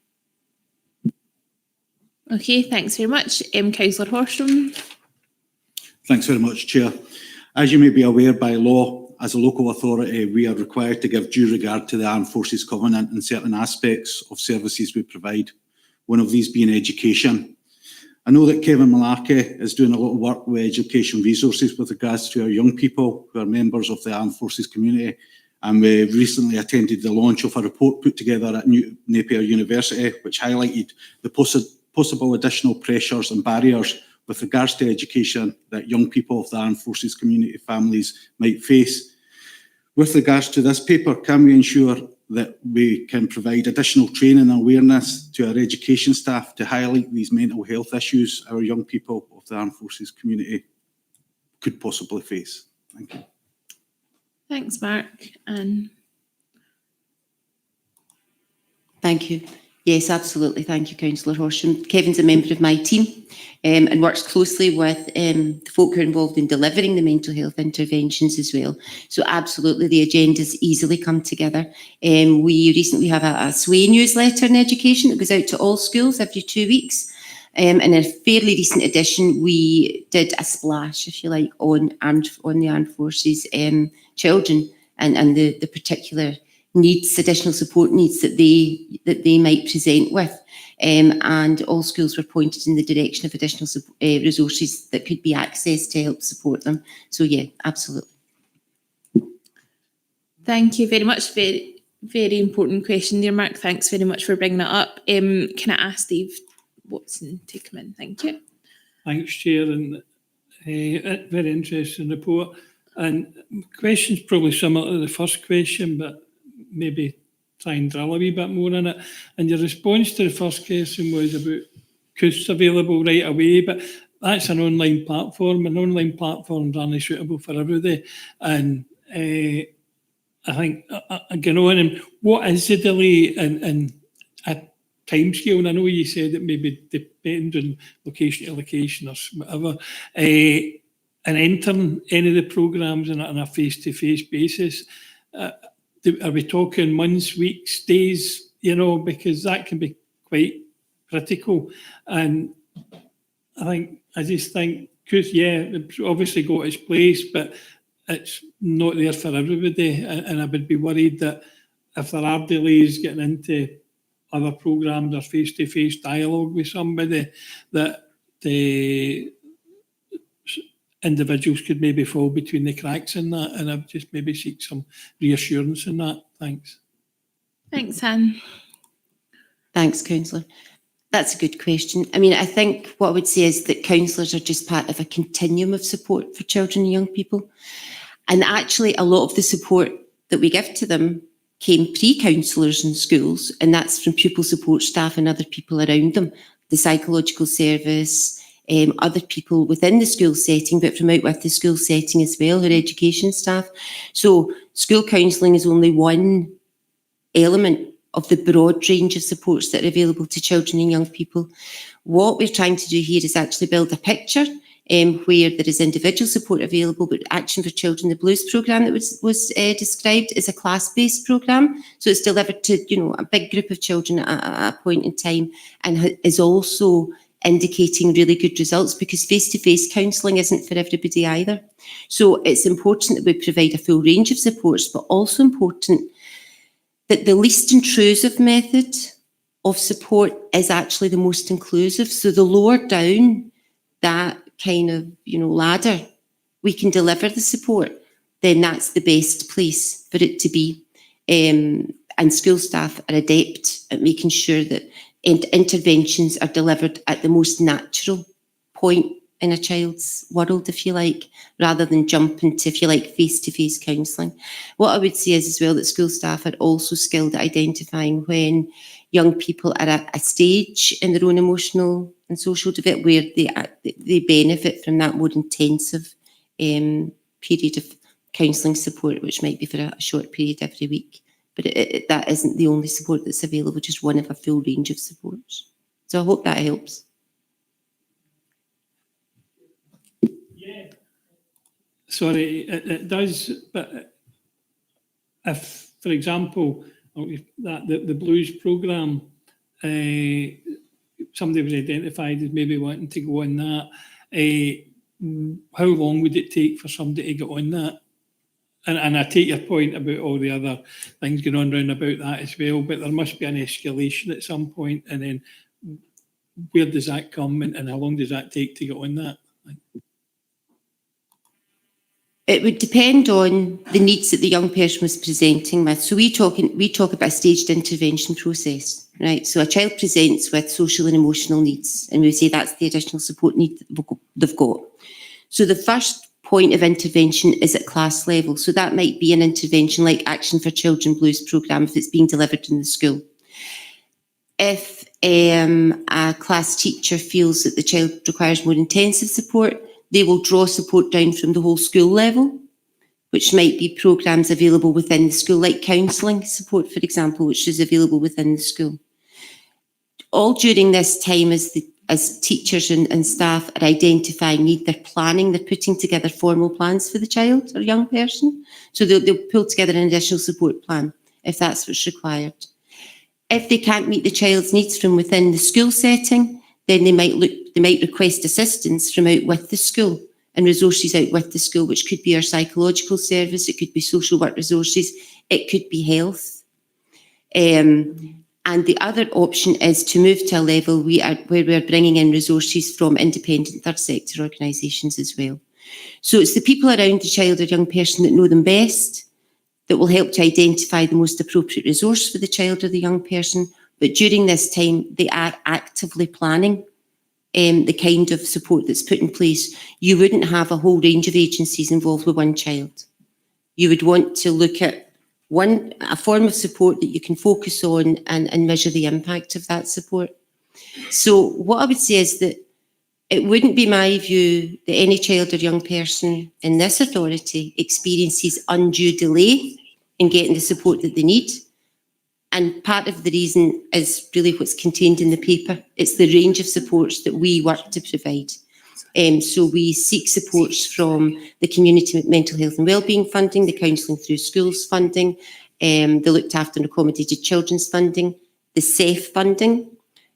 Okay, thanks very much. Councillor Horstrom. Thanks very much, Chair. As you may be aware, by law, as a local authority, we are required to give due regard to the Armed Forces Covenant in certain aspects of services we provide, one of these being education. I know that Kevin Malarkey is doing a lot of work with education resources with regards to our young people who are members of the Armed Forces community, and we recently attended the launch of a report put together at Napier University, which highlighted the possible additional pressures and barriers with regards to education that young people of the Armed Forces community families might face. With regards to this paper, can we ensure that we can provide additional training and awareness to our education staff to highlight these mental health issues our young people of the Armed Forces community could possibly face? Thank you. Thanks, Mark. And thank you. Yes, absolutely. Thank you, Councillor Horsham. Kevin's a member of my team and works closely with the folk who are involved in delivering the mental health interventions as well. So absolutely, the agendas easily come together. We recently have a SWAY newsletter in education that goes out to all schools every 2 weeks. In a fairly recent edition, we did a splash, if you like, on the Armed Forces children and the particular needs, additional support needs that they might present with. And all schools were pointed in the direction of additional resources that could be accessed to help support them. So yeah, absolutely. Thank you very much. Very, very important question there, Mark. Thanks very much for bringing that up. Can I ask Steve Watson to come in? Thank you. Thanks, Chair, and very interesting report. And question's probably similar to the first question, but maybe try and drill a wee bit more in it. And your response to the first question was about courses available right away, but that's an online platform, and online platforms aren't suitable for everybody. And I think, going on, and what is the delay in a timescale? And I know you said it maybe depends on location to location or whatever, and entering any of the programmes on a face-to-face basis. Are we talking months, weeks, days, because that can be quite critical. And I just think, because, it's obviously got its place, but it's not there for everybody. And I would be worried that if there are delays getting into other programmes or face-to-face dialogue with somebody, that the individuals could maybe fall between the cracks in that, and I've just maybe seek some reassurance in that. Thanks. Thanks, Anne. Thanks, Councillor. That's a good question. I mean, I think what I would say is that counsellors are just part of a continuum of support for children and young people. And actually, a lot of the support that we give to them came pre-counsellors in schools, and that's from pupil support staff and other people around them, the psychological service, other people within the school setting, but from out with the school setting as well, our education staff. So school counselling is only one element of the broad range of supports that are available to children and young people. What we're trying to do here is actually build a picture where there is individual support available, but Action for Children, the Blues programme that was described, is a class-based programme. So it's delivered to a big group of children at a point in time, and is also indicating really good results, because face-to-face counselling isn't for everybody either. So it's important that we provide a full range of supports, but also important that the least intrusive method of support is actually the most inclusive. So the lower down that kind of, ladder we can deliver the support, then that's the best place for it to be. And school staff are adept at making sure that interventions are delivered at the most natural point in a child's world, if you like, rather than jump into, if you like, face-to-face counselling. What I would say is as well that school staff are also skilled at identifying when young people are at a stage in their own emotional and social development where they benefit from that more intensive period of counselling support, which might be for a short period every week. But that isn't the only support that's available, just one of a full range of supports. So I hope that helps. Yeah. Sorry, it does, but if, for example, the Blues programme, somebody was identified as maybe wanting to go on that, how long would it take for somebody to get on that? And I take your point about all the other things going on round about that as well, but there must be an escalation at some point, and then where does that come and how long does that take to get on that? It would depend on the needs that the young person was presenting with. So we talk about a staged intervention process, right? So a child presents with social and emotional needs, and we say that's the additional support need that they've got. So the first point of intervention is at class level. So that might be an intervention like Action for Children Blues programme if it's being delivered in the school. If a class teacher feels that the child requires more intensive support, they will draw support down from the whole school level, which might be programmes available within the school, like counselling support, for example, which is available within the school. All during this time as teachers and staff are identifying need, they're planning, they're putting together formal plans for the child or young person. So they'll pull together an additional support plan if that's what's required. If they can't meet the child's needs from within the school setting, then they might request assistance from out with the school and resources out with the school, which could be our psychological service, it could be social work resources, it could be health And the other option is to move to a level where we're bringing in resources from independent third sector organisations as well. So it's the people around the child or young person that know them best that will help to identify the most appropriate resource for the child or the young person. But during this time, they are actively planning the kind of support that's put in place. You wouldn't have a whole range of agencies involved with one child. You would want to look at a form of support that you can focus on and measure the impact of that support. So what I would say is that it wouldn't be my view that any child or young person in this authority experiences undue delay in getting the support that they need. And part of the reason is really what's contained in the paper. It's the range of supports that we work to provide. So we seek supports from the Community Mental Health and Wellbeing funding, the Counselling Through Schools funding, the Looked After and Accommodated Children's funding, the SEF funding,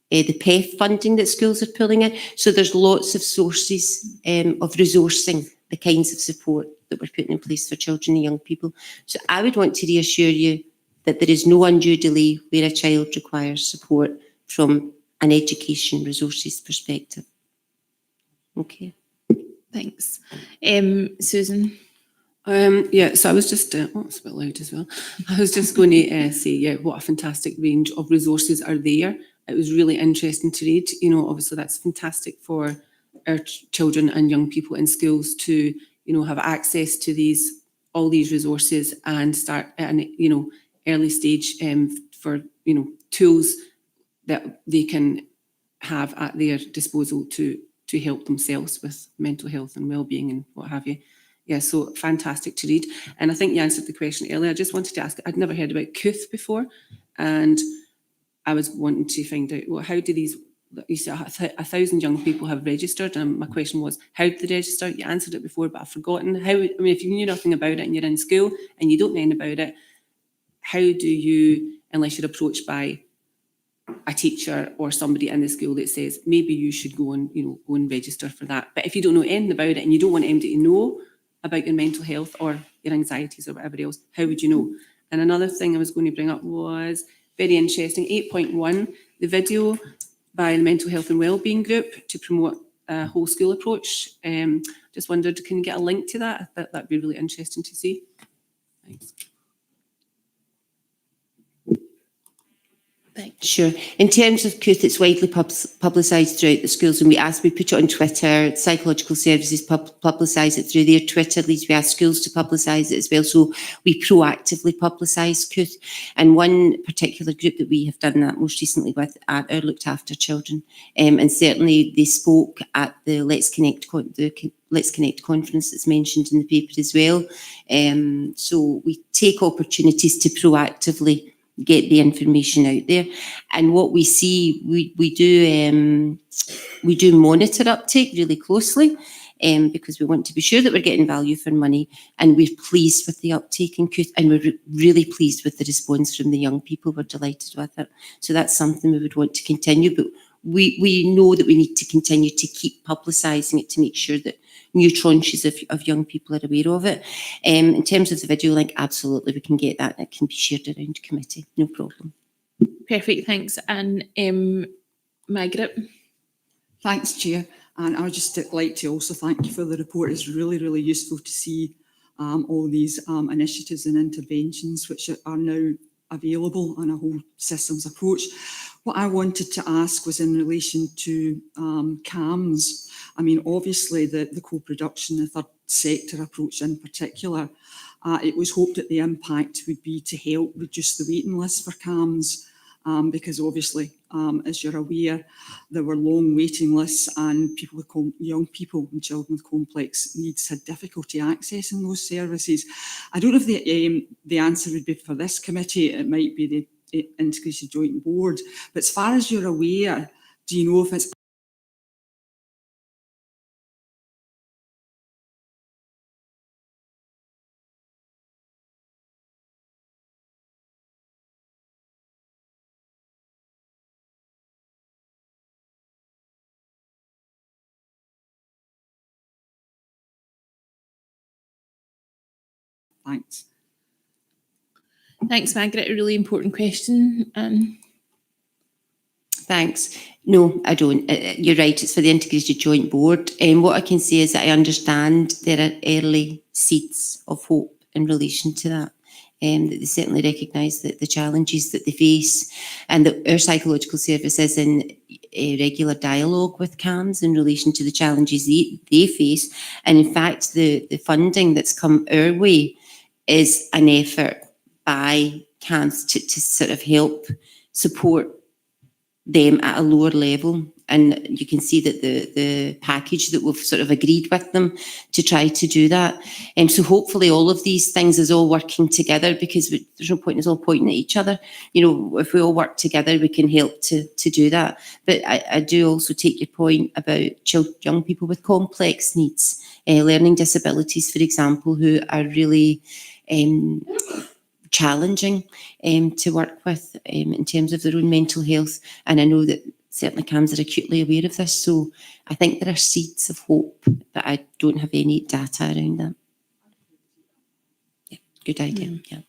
the PEF funding that schools are pulling in. So there's lots of sources of resourcing the kinds of support that we're putting in place for children and young people. So I would want to reassure you that there is no undue delay where a child requires support from an education resources perspective. Okay. Thanks. Susan? Yeah, so I was just, it's a bit loud as well. I was just going to say, yeah, what a fantastic range of resources are there. It was really interesting to read. You know, obviously that's fantastic for our children and young people in schools to, you know, have access to all these resources and start at an, you know, early stage for, you know, tools that they can have at their disposal to help themselves with mental health and well-being and what have you. Yeah, so fantastic to read. And I think you answered the question earlier. I just wanted to ask, I'd never heard about CUTH before, and I was wanting to find out, well, how do these, you said 1,000 young people have registered, and my question was, how did they register? You answered it before, but I've forgotten. How, I mean, if you knew nothing about it and you're in school and you don't know anything about it, how do you, unless you're approached by a teacher or somebody in the school that says, maybe you should go and register for that. But if you don't know anything about it and you don't want anybody to know about your mental health or your anxieties or whatever else, how would you know? And another thing I was going to bring up was very interesting, 8.1, the video by the Mental Health and Wellbeing Group to promote a whole school approach. Just wondered, can you get a link to that? That'd be really interesting to see. Thanks. Sure. In terms of CUTH, it's widely publicised throughout the schools, and we put it on Twitter. Psychological Services publicise it through their Twitter leads. We ask schools to publicise it as well. So we proactively publicise CUTH. And one particular group that we have done that most recently with are Looked After Children. And certainly they spoke at the Let's Connect conference that's mentioned in the paper as well. So we take opportunities to proactively get the information out there. And what we see, we do monitor uptake really closely because we want to be sure that we're getting value for money, and we're pleased with the uptake in CUTH, and we're really pleased with the response from the young people. We're delighted with it. So that's something we would want to continue, but we know that we need to continue to keep publicising it to make sure that new tranches of young people are aware of it. In terms of the video link, absolutely, we can get that and it can be shared around committee, no problem. Perfect, thanks. And Margaret? Thanks, Chair. And I would just like to also thank you for the report. It's really, really useful to see all these initiatives and interventions which are now available on a whole systems approach. What I wanted to ask was in relation to CAMHS. I mean, obviously the co-production, the third sector approach in particular, it was hoped that the impact would be to help reduce the waiting list for CAMHS, because obviously, as you're aware, there were long waiting lists, and people with young people and children with complex needs had difficulty accessing those services. I don't know if the answer would be for this committee. It might be the Integrated Joint Board, but as far as you're aware, do you know if it's Thanks. Thanks, Margaret. A really important question. Thanks. No, I don't. You're right, it's for the Integrated Joint Board. What I can say is that I understand there are early seeds of hope in relation to that. That they certainly recognise that the challenges that they face, and that our psychological service is in a regular dialogue with CAMHS in relation to the challenges they face. And in fact, the funding that's come our way is an effort by CAMHS to sort of help support them at a lower level. And you can see that the package that we've sort of agreed with them to try to do that. And so hopefully all of these things is all working together, because there's no point in us all pointing at each other. You know, if we all work together, we can help to do that. But I do also take your point about young people with complex needs, learning disabilities, for example, who are really challenging to work with in terms of their own mental health. And I know that certainly CAMHS are acutely aware of this. So I think there are seeds of hope, but I don't have any data around that. Yeah, good idea. Yeah.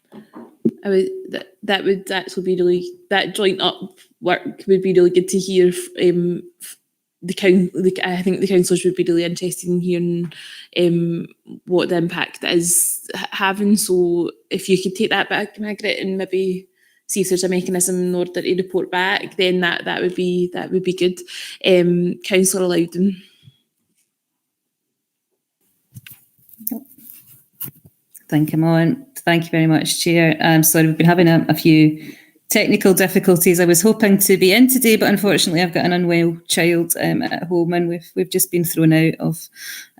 That would actually be really, that joint up work would be really good to hear. I think the councillors would be really interested in hearing what the impact is having. So if you could take that back, Margaret, and maybe see if there's a mechanism in order to report back, then that would be good. Councillor Loudon. Thank you very much, Chair. Sorry, we've been having a few technical difficulties. I was hoping to be in today, but unfortunately I've got an unwell child at home, and we've just been thrown out of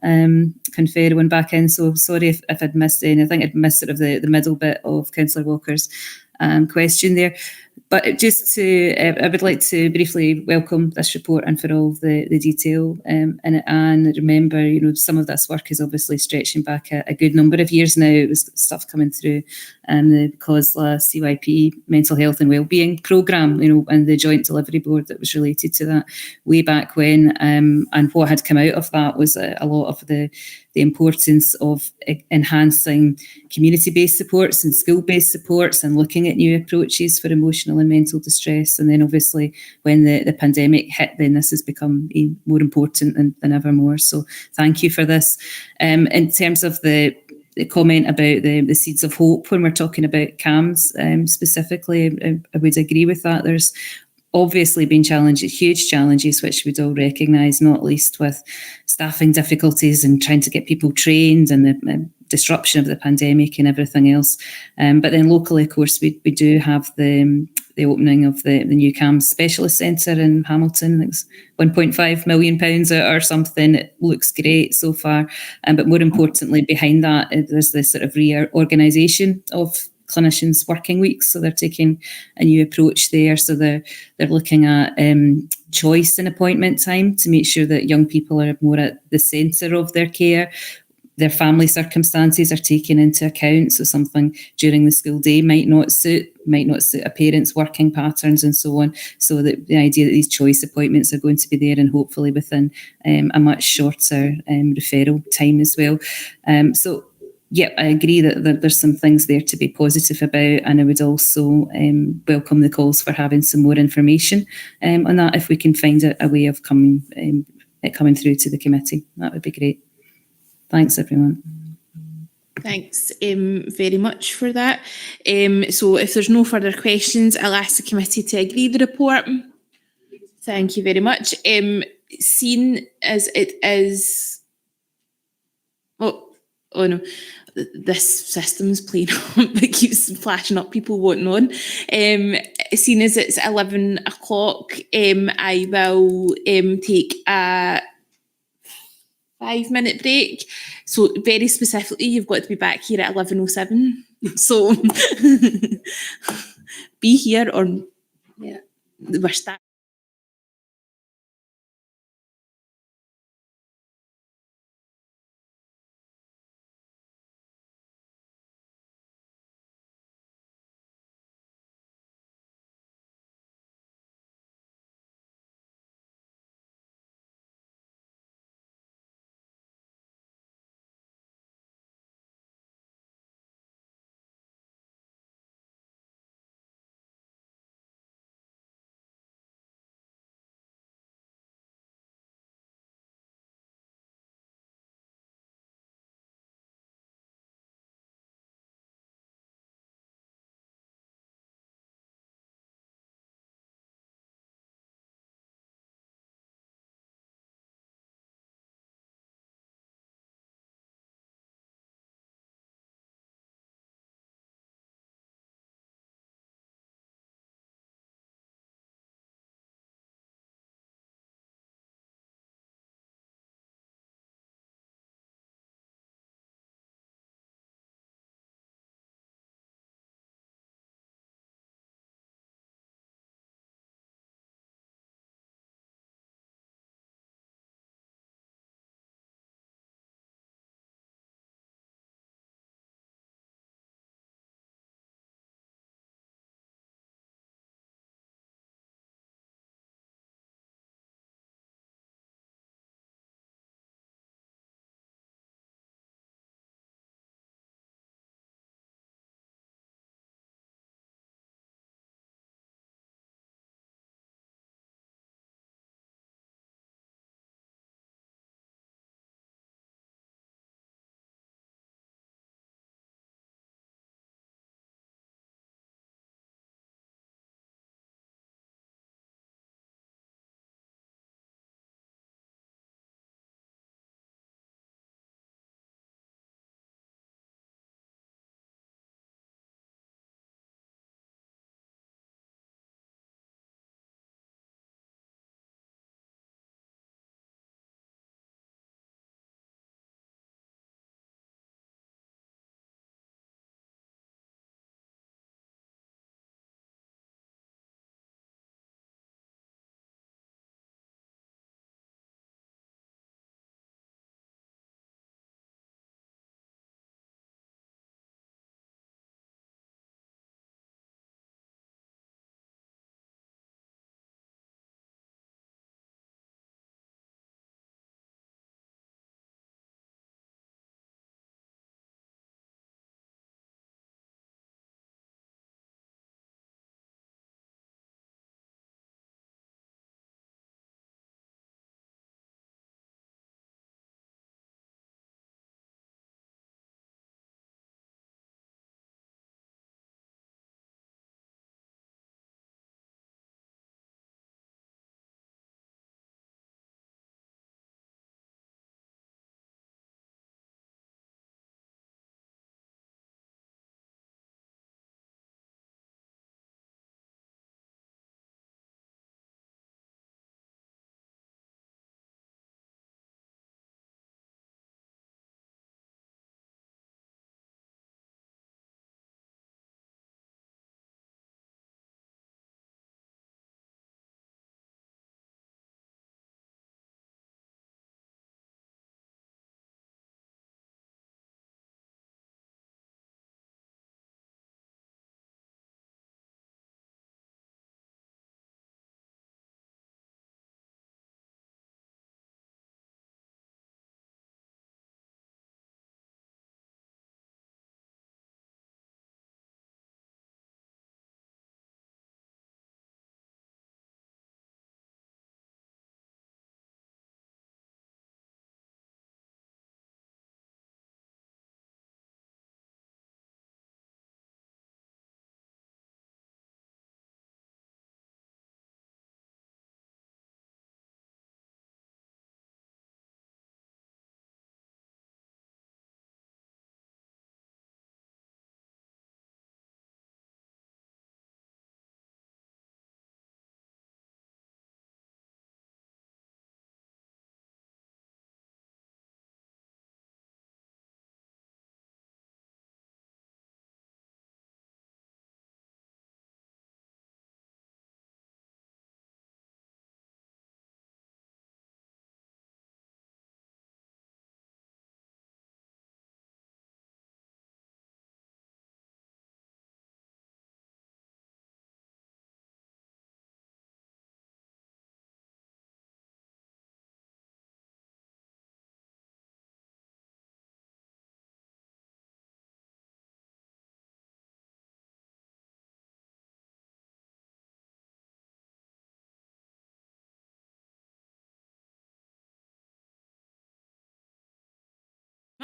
Confero and back in. So sorry if I'd missed any. I think I'd missed sort of the middle bit of Councillor Walker's question there. But just I would like to briefly welcome this report and for all the detail in it. And remember, you know, some of this work is obviously stretching back a good number of years now. It was stuff coming through the COSLA CYP Mental Health and Wellbeing Programme, you know, and the Joint Delivery Board that was related to that way back when. And what had come out of that was a lot of the importance of enhancing community-based supports and school-based supports and looking at new approaches for emotional and mental distress. And then obviously when the pandemic hit, then this has become more important than ever more. So thank you for this. In terms of the comment about the seeds of hope, when we're talking about CAMHS specifically, I would agree with that. There's obviously been huge challenges, which we'd all recognise, not least with staffing difficulties and trying to get people trained and the disruption of the pandemic and everything else. But then locally, of course, we do have the opening of the new CAMHS Specialist Centre in Hamilton. It's £1.5 million or something. It looks great so far. But more importantly, behind that, there's this sort of reorganisation of clinicians' working weeks, so they're taking a new approach there. So they're looking at choice in appointment time to make sure that young people are more at the centre of their care. Their family circumstances are taken into account, so something during the school day might not suit a parent's working patterns and so on. So that the idea that these choice appointments are going to be there, and hopefully within a much shorter referral time as well. So yeah, I agree that there's some things there to be positive about, and I would also welcome the calls for having some more information on that if we can find a way of coming through to the committee. That would be great. Thanks, everyone. Thanks very much for that. So if there's no further questions, I'll ask the committee to agree the report. Thank you very much. Seen as it is... Oh no. This system's playing up. It keeps flashing up people wanting on. Seeing as it's 11 o'clock, I will take a 5-minute break. So very specifically, you've got to be back here at 11:07. So be here or we're starting.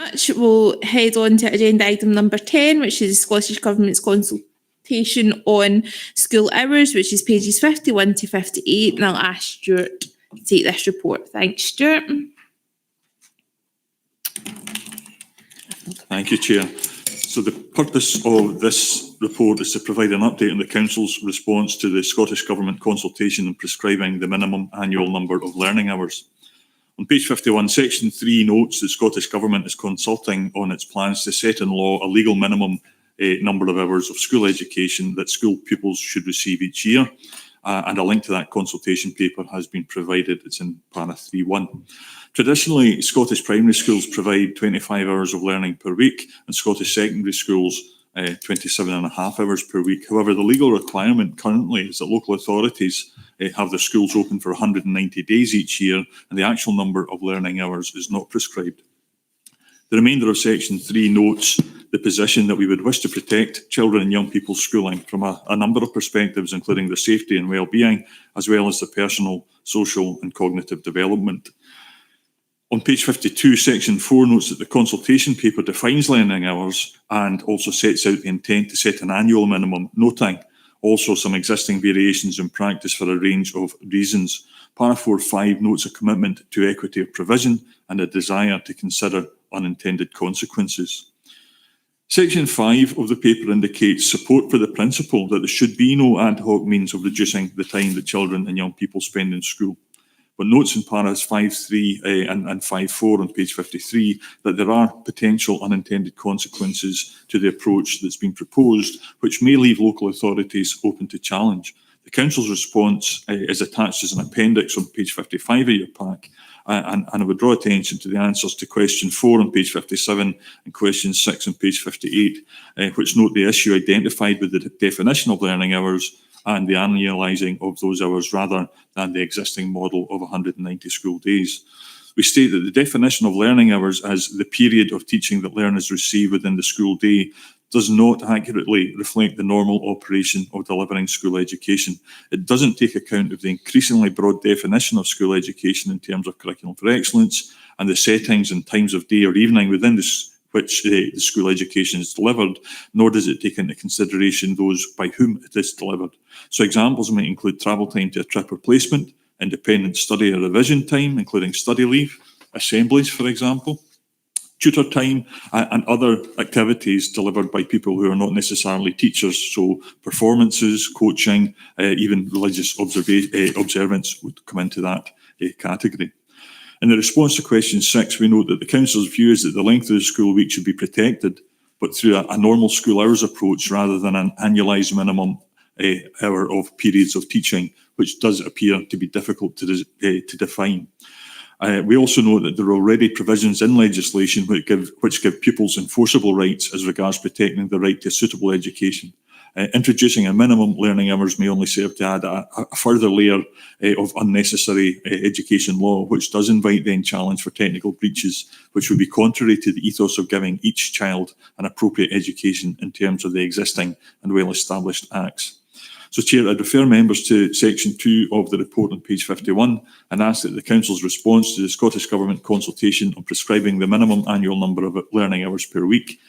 much. We'll head on to agenda item number 10, which is Scottish Government's consultation on school hours, which is pages 51 to 58. And I'll ask Stuart to take this report. Thanks, Stuart. Thank you, Chair. So the purpose of this report is to provide an update on the Council's response to the Scottish Government consultation on prescribing the minimum annual number of learning hours. On page 51, section 3 notes the Scottish Government is consulting on its plans to set in law a legal minimum number of hours of school education that school pupils should receive each year. And a link to that consultation paper has been provided. It's in para 3.1. Traditionally, Scottish primary schools provide 25 hours of learning per week, and Scottish secondary schools 27.5 hours per week. However, the legal requirement currently is that local authorities have their schools open for 190 days each year, and the actual number of learning hours is not prescribed. The remainder of section 3 notes the position that we would wish to protect children and young people's schooling from a number of perspectives, including their safety and well-being, as well as their personal, social and cognitive development. On page 52, section 4 notes that the consultation paper defines learning hours and also sets out the intent to set an annual minimum, noting also some existing variations in practice for a range of reasons. Para 4.5 notes a commitment to equity of provision and a desire to consider unintended consequences. Section 5 of the paper indicates support for the principle that there should be no ad hoc means of reducing the time that children and young people spend in school, but notes in paras 5.3 and 5.4 on page 53 that there are potential unintended consequences to the approach that's been proposed, which may leave local authorities open to challenge. The Council's response is attached as an appendix on page 55 of your pack, and I would draw attention to the answers to question 4 on page 57 and question 6 on page 58, which note the issue identified with the definition of learning hours and the annualising of those hours rather than the existing model of 190 school days. We state that the definition of learning hours as the period of teaching that learners receive within the school day does not accurately reflect the normal operation of delivering school education. It doesn't take account of the increasingly broad definition of school education in terms of curriculum for excellence and the settings and times of day or evening within which the school education is delivered, nor does it take into consideration those by whom it is delivered. So examples might include travel time to a trip or placement, independent study or revision time, including study leave, assemblies, for example, tutor time, and other activities delivered by people who are not necessarily teachers. So performances, coaching, even religious observance would come into that category. In the response to question 6, we note that the Council's view is that the length of the school week should be protected, but through a normal school hours approach rather than an annualised minimum hour of periods of teaching, which does appear to be difficult to define. We also note that there are already provisions in legislation which give pupils enforceable rights as regards protecting the right to suitable education. Introducing a minimum learning hours may only serve to add a further layer of unnecessary education law, which does invite then challenge for technical breaches, which would be contrary to the ethos of giving each child an appropriate education in terms of the existing and well-established acts. So, Chair, I'd refer members to section 2 of the report on page 51 and ask that the Council's response to the Scottish Government consultation on prescribing the minimum annual number of learning hours per week,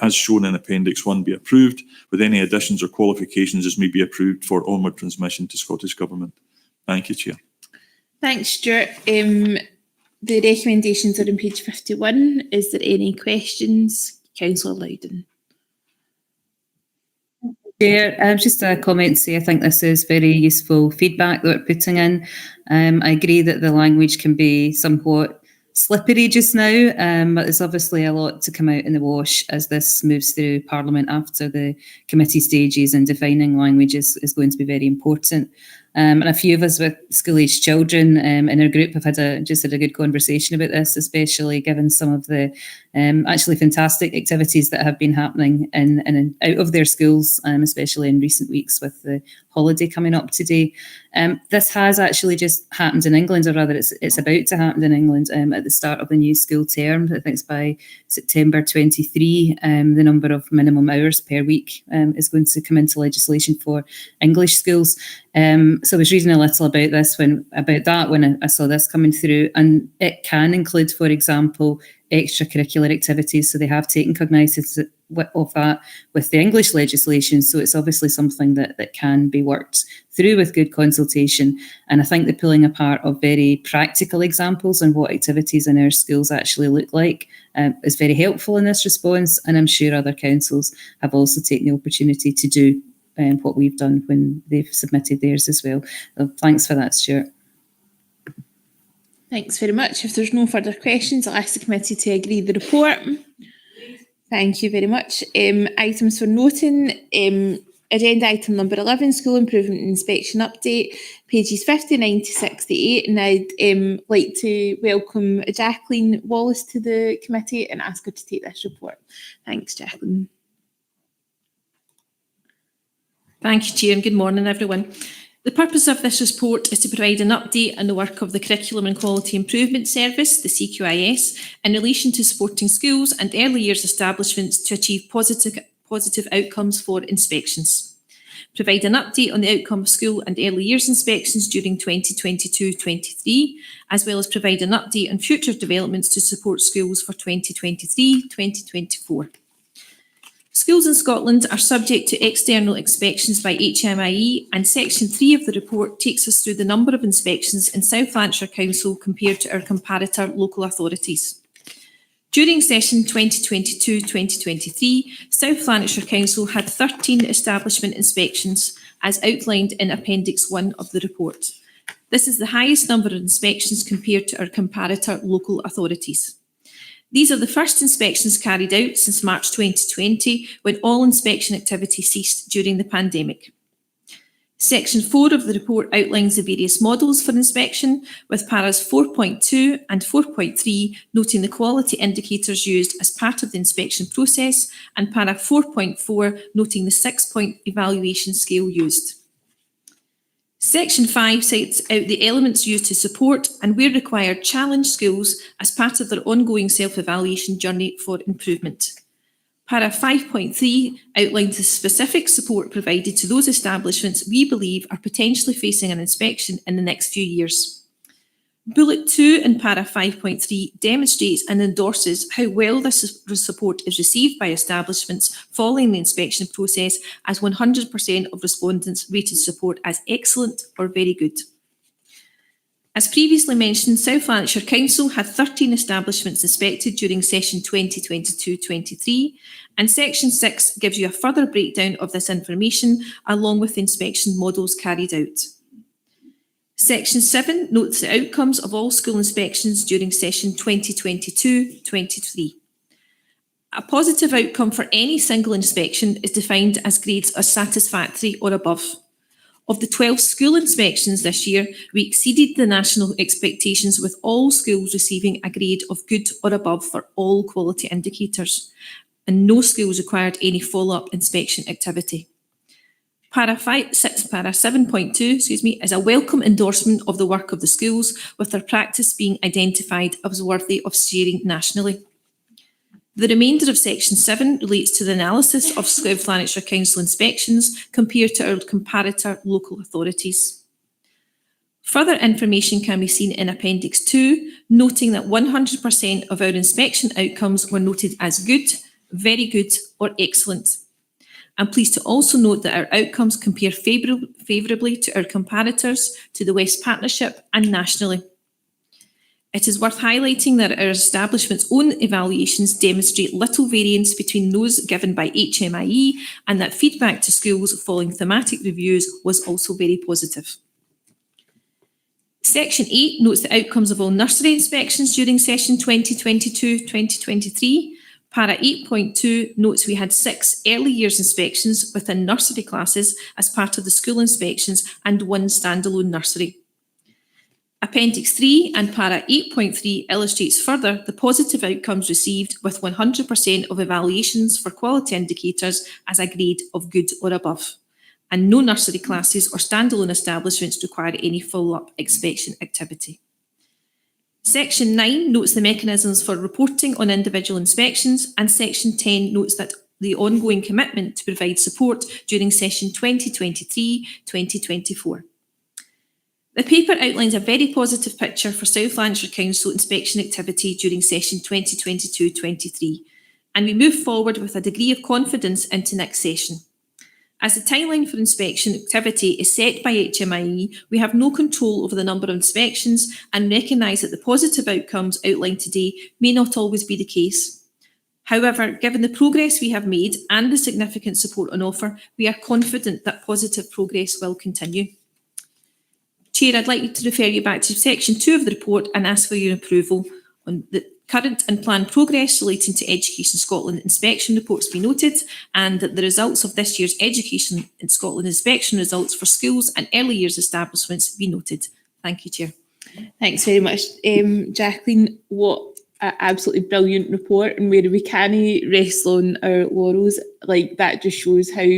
as shown in Appendix 1, be approved, with any additions or qualifications as may be approved for onward transmission to Scottish Government. Thank you, Chair. Thanks, Stuart. The recommendations are on page 51. Is there any questions? Councillor Loudon. Chair, just a comment to say I think this is very useful feedback that we're putting in. I agree that the language can be somewhat slippery just now, but there's obviously a lot to come out in the wash as this moves through Parliament after the committee stages, and defining language is going to be very important. And a few of us with school-aged children in our group have had a good conversation about this, especially given some of the actually fantastic activities that have been happening in and out of their schools, especially in recent weeks with the holiday coming up today. This has actually just happened in England, or rather it's about to happen in England at the start of the new school term. I think it's by September 23, the number of minimum hours per week is going to come into legislation for English schools. So I was reading a little about this when I saw this coming through, and it can include, for example, extracurricular activities. So they have taken cognizance of that with the English legislation. So it's obviously something that can be worked through with good consultation. And I think the pulling apart of very practical examples on what activities in our schools actually look like is very helpful in this response. And I'm sure other councils have also taken the opportunity to do what we've done when they've submitted theirs as well. So thanks for that, Stuart. Thanks very much. If there's no further questions, I'll ask the committee to agree the report. Thank you very much. Items for noting. Agenda item number 11, School Improvement Inspection Update, pages 59 to 68. And I'd like to welcome Jacqueline Wallace to the committee and ask her to take this report. Thanks, Jacqueline. Thank you, Chair, and good morning, everyone. The purpose of this report is to provide an update on the work of the Curriculum and Quality Improvement Service, the CQIS, in relation to supporting schools and early years establishments to achieve positive outcomes for inspections. Provide an update on the outcome of school and early years inspections during 2022-23, as well as provide an update on future developments to support schools for 2023-2024. Schools in Scotland are subject to external inspections by HMIE, and Section 3 of the report takes us through the number of inspections in South Lanarkshire Council compared to our comparator local authorities. During session 2022-2023, South Lanarkshire Council had 13 establishment inspections, as outlined in Appendix 1 of the report. This is the highest number of inspections compared to our comparator local authorities. These are the first inspections carried out since March 2020, when all inspection activity ceased during the pandemic. Section 4 of the report outlines the various models for inspection, with paras 4.2 and 4.3 noting the quality indicators used as part of the inspection process, and para 4.4 noting the 6-point evaluation scale used. Section 5 sets out the elements used to support and, where required, challenge schools as part of their ongoing self-evaluation journey for improvement. Para 5.3 outlines the specific support provided to those establishments we believe are potentially facing an inspection in the next few years. Bullet 2 in para 5.3 demonstrates and endorses how well this support is received by establishments following the inspection process, as 100% of respondents rated support as excellent or very good. As previously mentioned, South Lanarkshire Council had 13 establishments inspected during session 2022-23, and Section 6 gives you a further breakdown of this information along with the inspection models carried out. Section 7 notes the outcomes of all school inspections during session 2022-23. A positive outcome for any single inspection is defined as grades are satisfactory or above. Of the 12 school inspections this year, we exceeded the national expectations, with all schools receiving a grade of good or above for all quality indicators, and no schools required any follow-up inspection activity. Para 7.2, is a welcome endorsement of the work of the schools, with their practice being identified as worthy of sharing nationally. The remainder of Section 7 relates to the analysis of South Lanarkshire Council inspections compared to our comparator local authorities. Further information can be seen in Appendix 2, noting that 100% of our inspection outcomes were noted as good, very good or excellent. I'm pleased to also note that our outcomes compare favourably to our comparators, to the West Partnership and nationally. It is worth highlighting that our establishment's own evaluations demonstrate little variance between those given by HMIE, and that feedback to schools following thematic reviews was also very positive. Section 8 notes the outcomes of all nursery inspections during session 2022-2023. Para 8.2 notes we had 6 early years inspections within nursery classes as part of the school inspections and 1 standalone nursery. Appendix 3 and para 8.3 illustrates further the positive outcomes received, with 100% of evaluations for quality indicators as a grade of good or above, and no nursery classes or standalone establishments require any follow-up inspection activity. Section 9 notes the mechanisms for reporting on individual inspections, and Section 10 notes that the ongoing commitment to provide support during session 2023-2024. The paper outlines a very positive picture for South Lanarkshire Council inspection activity during session 2022-23, and we move forward with a degree of confidence into next session. As the timeline for inspection activity is set by HMIE, we have no control over the number of inspections and recognise that the positive outcomes outlined today may not always be the case. However, given the progress we have made and the significant support on offer, we are confident that positive progress will continue. Chair, I'd like to refer you back to section 2 of the report and ask for your approval on the current and planned progress relating to Education Scotland inspection reports be noted, and that the results of this year's Education in Scotland inspection results for schools and early years establishments be noted. Thank you, Chair. Thanks very much, Jacqueline. What an absolutely brilliant report, and where we can't rest on our laurels. Like, that just shows how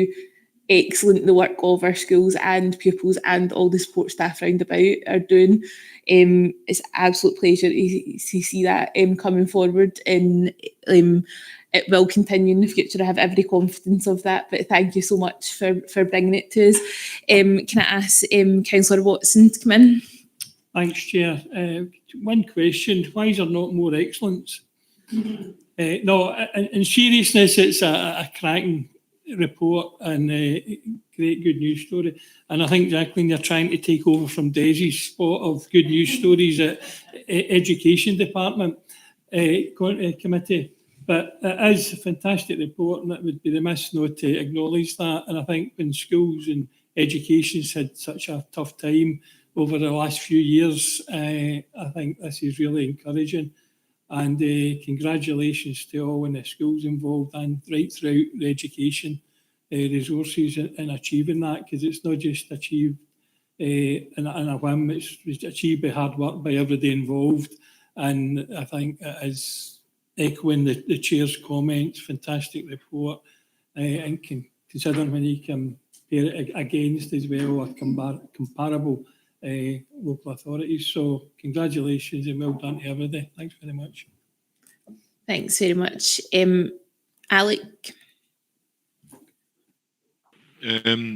excellent the work of our schools and pupils and all the support staff round about are doing. It's an absolute pleasure to see that coming forward, and it will continue in the future. I have every confidence of that, but thank you so much for bringing it to us. Can I ask Councillor Watson to come in? Thanks, Chair. One question: why is there not more excellence? No, in seriousness, it's a cracking report and great good news story. And I think, Jacqueline, you're trying to take over from Desi's spot of good news stories at Education Department Committee. But it is a fantastic report, and it would be remiss not to acknowledge that. And I think when schools and education's had such a tough time over the last few years, I think this is really encouraging. And congratulations to all in the schools involved and right throughout the education resources in achieving that, because it's not just achieved in a whim, it's achieved by hard work by everybody involved. And I think it is echoing the Chair's comments, fantastic report, and considering when you compare it against as well a comparable local authorities. So congratulations and well done to everybody. Thanks very much. Thanks very much. Alec?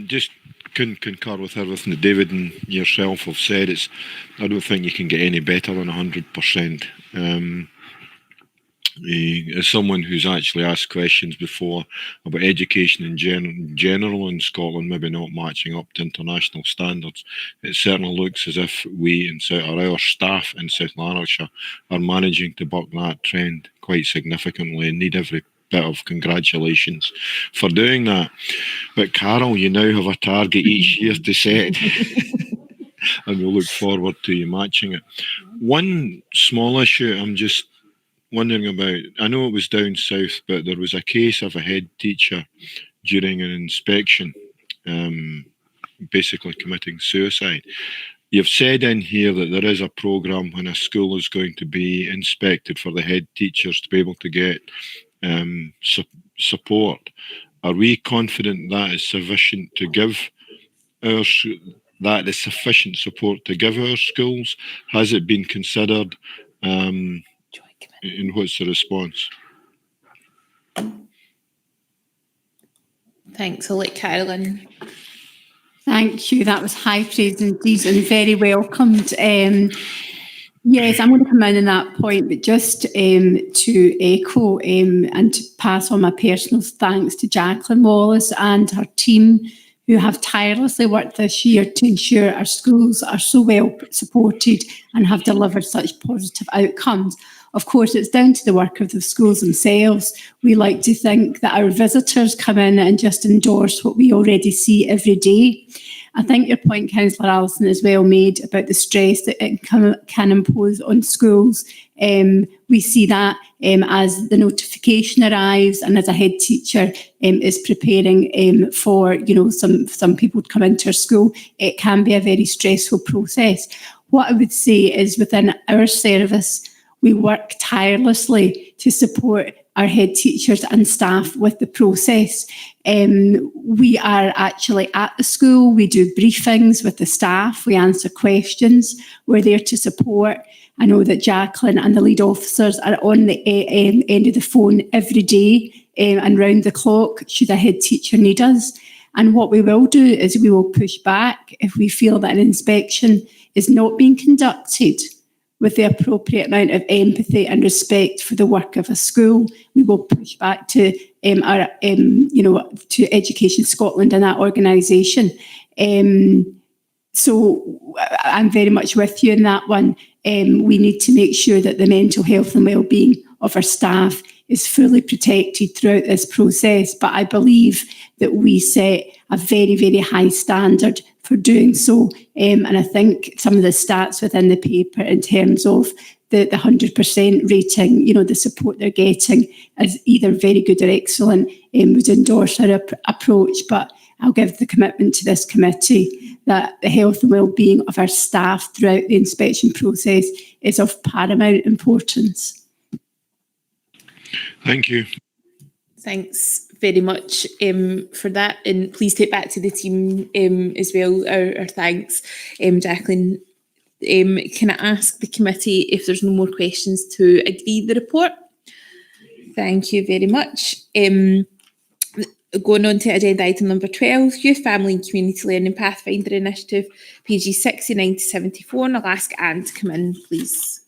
Just couldn't concur with everything that David and yourself have said. I don't think you can get any better than 100%. As someone who's actually asked questions before about education in general in Scotland, maybe not matching up to international standards, it certainly looks as if our staff in South Lanarkshire are managing to buck that trend quite significantly and need every bit of congratulations for doing that. But Carol, you now have a target each year to set. And we'll look forward to you matching it. One small issue I'm just wondering about, I know it was down south, but there was a case of a head teacher during an inspection basically committing suicide. You've said in here that there is a programme when a school is going to be inspected for the head teachers to be able to get support. Are we confident that is sufficient to give that is sufficient support to give our schools? Has it been considered? And what's the response? Thanks. I'll let Carolyn. Thank you. That was high praise indeed and very welcomed. Yes, I'm going to come in on that point, but just to echo and to pass on my personal thanks to Jacqueline Wallace and her team, who have tirelessly worked this year to ensure our schools are so well supported and have delivered such positive outcomes. Of course, it's down to the work of the schools themselves. We like to think that our visitors come in and just endorse what we already see every day. I think your point, Councillor Allison, is well made about the stress that it can impose on schools. We see that as the notification arrives and as a head teacher is preparing for some people to come into our school, it can be a very stressful process. What I would say is within our service, we work tirelessly to support our head teachers and staff with the process. We are actually at the school, we do briefings with the staff, we answer questions, we're there to support. I know that Jacqueline and the lead officers are on the end of the phone every day and round the clock should a head teacher need us. And what we will do is we will push back if we feel that an inspection is not being conducted with the appropriate amount of empathy and respect for the work of a school, we will push back to to Education Scotland and that organisation. So I'm very much with you in that one. We need to make sure that the mental health and wellbeing of our staff is fully protected throughout this process. But I believe that we set a very, very high standard for doing so. And I think some of the stats within the paper in terms of the 100% rating, the support they're getting is either very good or excellent, would endorse our approach. But I'll give the commitment to this committee that the health and wellbeing of our staff throughout the inspection process is of paramount importance. Thank you. Thanks very much for that, and please take back to the team as well our thanks, Jacqueline. Can I ask the committee if there's no more questions to agree the report? Thank you very much. Going on to agenda item number 12, Youth, Family and Community Learning Pathfinder Initiative, pages 69 to 74, and I'll ask Anne to come in, please.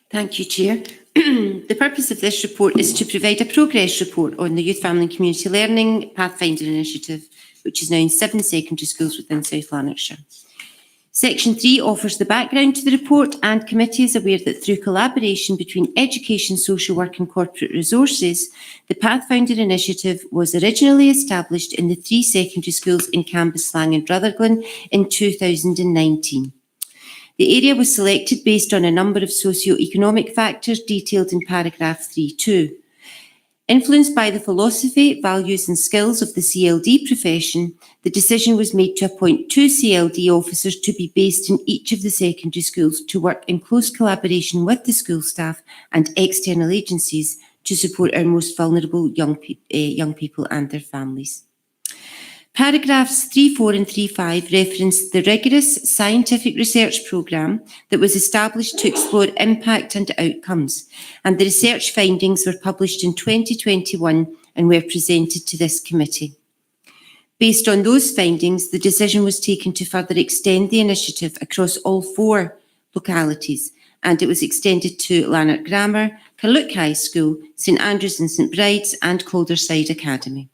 Thank you, Chair. The purpose of this report is to provide a progress report on the Youth, Family and Community Learning Pathfinder Initiative, which is now in 7 secondary schools within South Lanarkshire. Section 3 offers the background to the report, and committee is aware that through collaboration between education, social work and corporate resources, the Pathfinder Initiative was originally established in the 3 secondary schools in Cambuslang and Rutherglen in 2019. The area was selected based on a number of socio-economic factors detailed in paragraph 3.2. Influenced by the philosophy, values and skills of the CLD profession, the decision was made to appoint 2 CLD officers to be based in each of the secondary schools to work in close collaboration with the school staff and external agencies to support our most vulnerable young people and their families. Paragraphs 3.4 and 3.5 reference the rigorous scientific research programme that was established to explore impact and outcomes, and the research findings were published in 2021 and were presented to this committee. Based on those findings, the decision was taken to further extend the initiative across all 4 localities, and it was extended to Lanark Grammar, Carluke High School, St Andrews and St Bride's and Calderside Academy.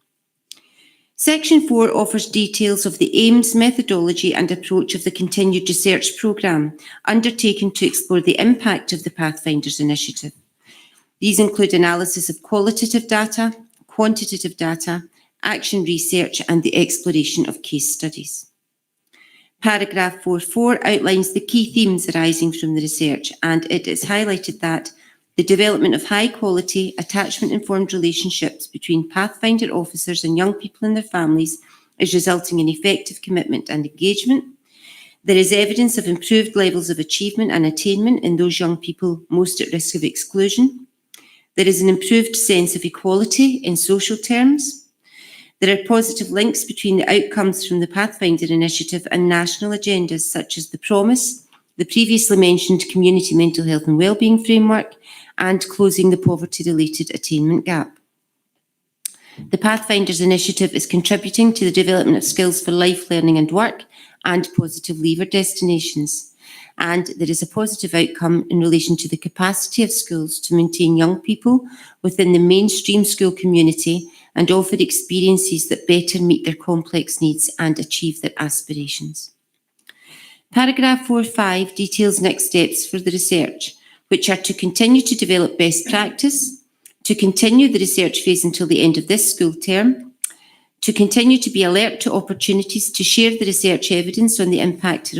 Section 4 offers details of the aims, methodology and approach of the continued research programme undertaken to explore the impact of the Pathfinders Initiative. These include analysis of qualitative data, quantitative data, action research and the exploration of case studies. Paragraph 4.4 outlines the key themes arising from the research, and it is highlighted that the development of high-quality, attachment-informed relationships between Pathfinder officers and young people and their families is resulting in effective commitment and engagement. There is evidence of improved levels of achievement and attainment in those young people most at risk of exclusion. There is an improved sense of equality in social terms. There are positive links between the outcomes from the Pathfinder Initiative and national agendas such as the Promise, the previously mentioned Community Mental Health and Wellbeing Framework, and closing the poverty-related attainment gap. The Pathfinders Initiative is contributing to the development of skills for life learning and work and positive leaver destinations. And there is a positive outcome in relation to the capacity of schools to maintain young people within the mainstream school community and offer experiences that better meet their complex needs and achieve their aspirations. Paragraph 4.5 details next steps for the research, which are to continue to develop best practice, to continue the research phase until the end of this school term, to continue to be alert to opportunities to share the research evidence on the impact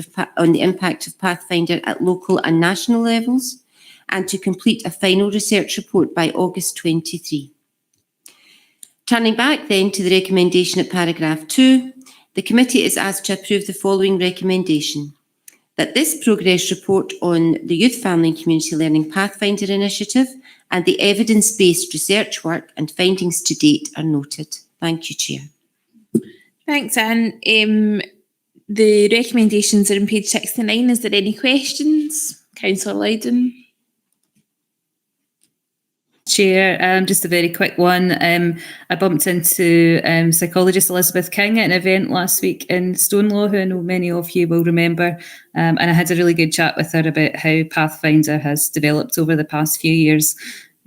of Pathfinder at local and national levels, and to complete a final research report by August 23. Turning back then to the recommendation at paragraph 2, the committee is asked to approve the following recommendation: that this progress report on the Youth, Family and Community Learning Pathfinder Initiative and the evidence-based research work and findings to date are noted. Thank you, Chair. Thanks, Anne. The recommendations are on page 69. Is there any questions? Councillor Lydon. Chair. Just a very quick one. I bumped into psychologist Elizabeth King at an event last week in Stonelaw, who I know many of you will remember, and I had a really good chat with her about how Pathfinder has developed over the past few years.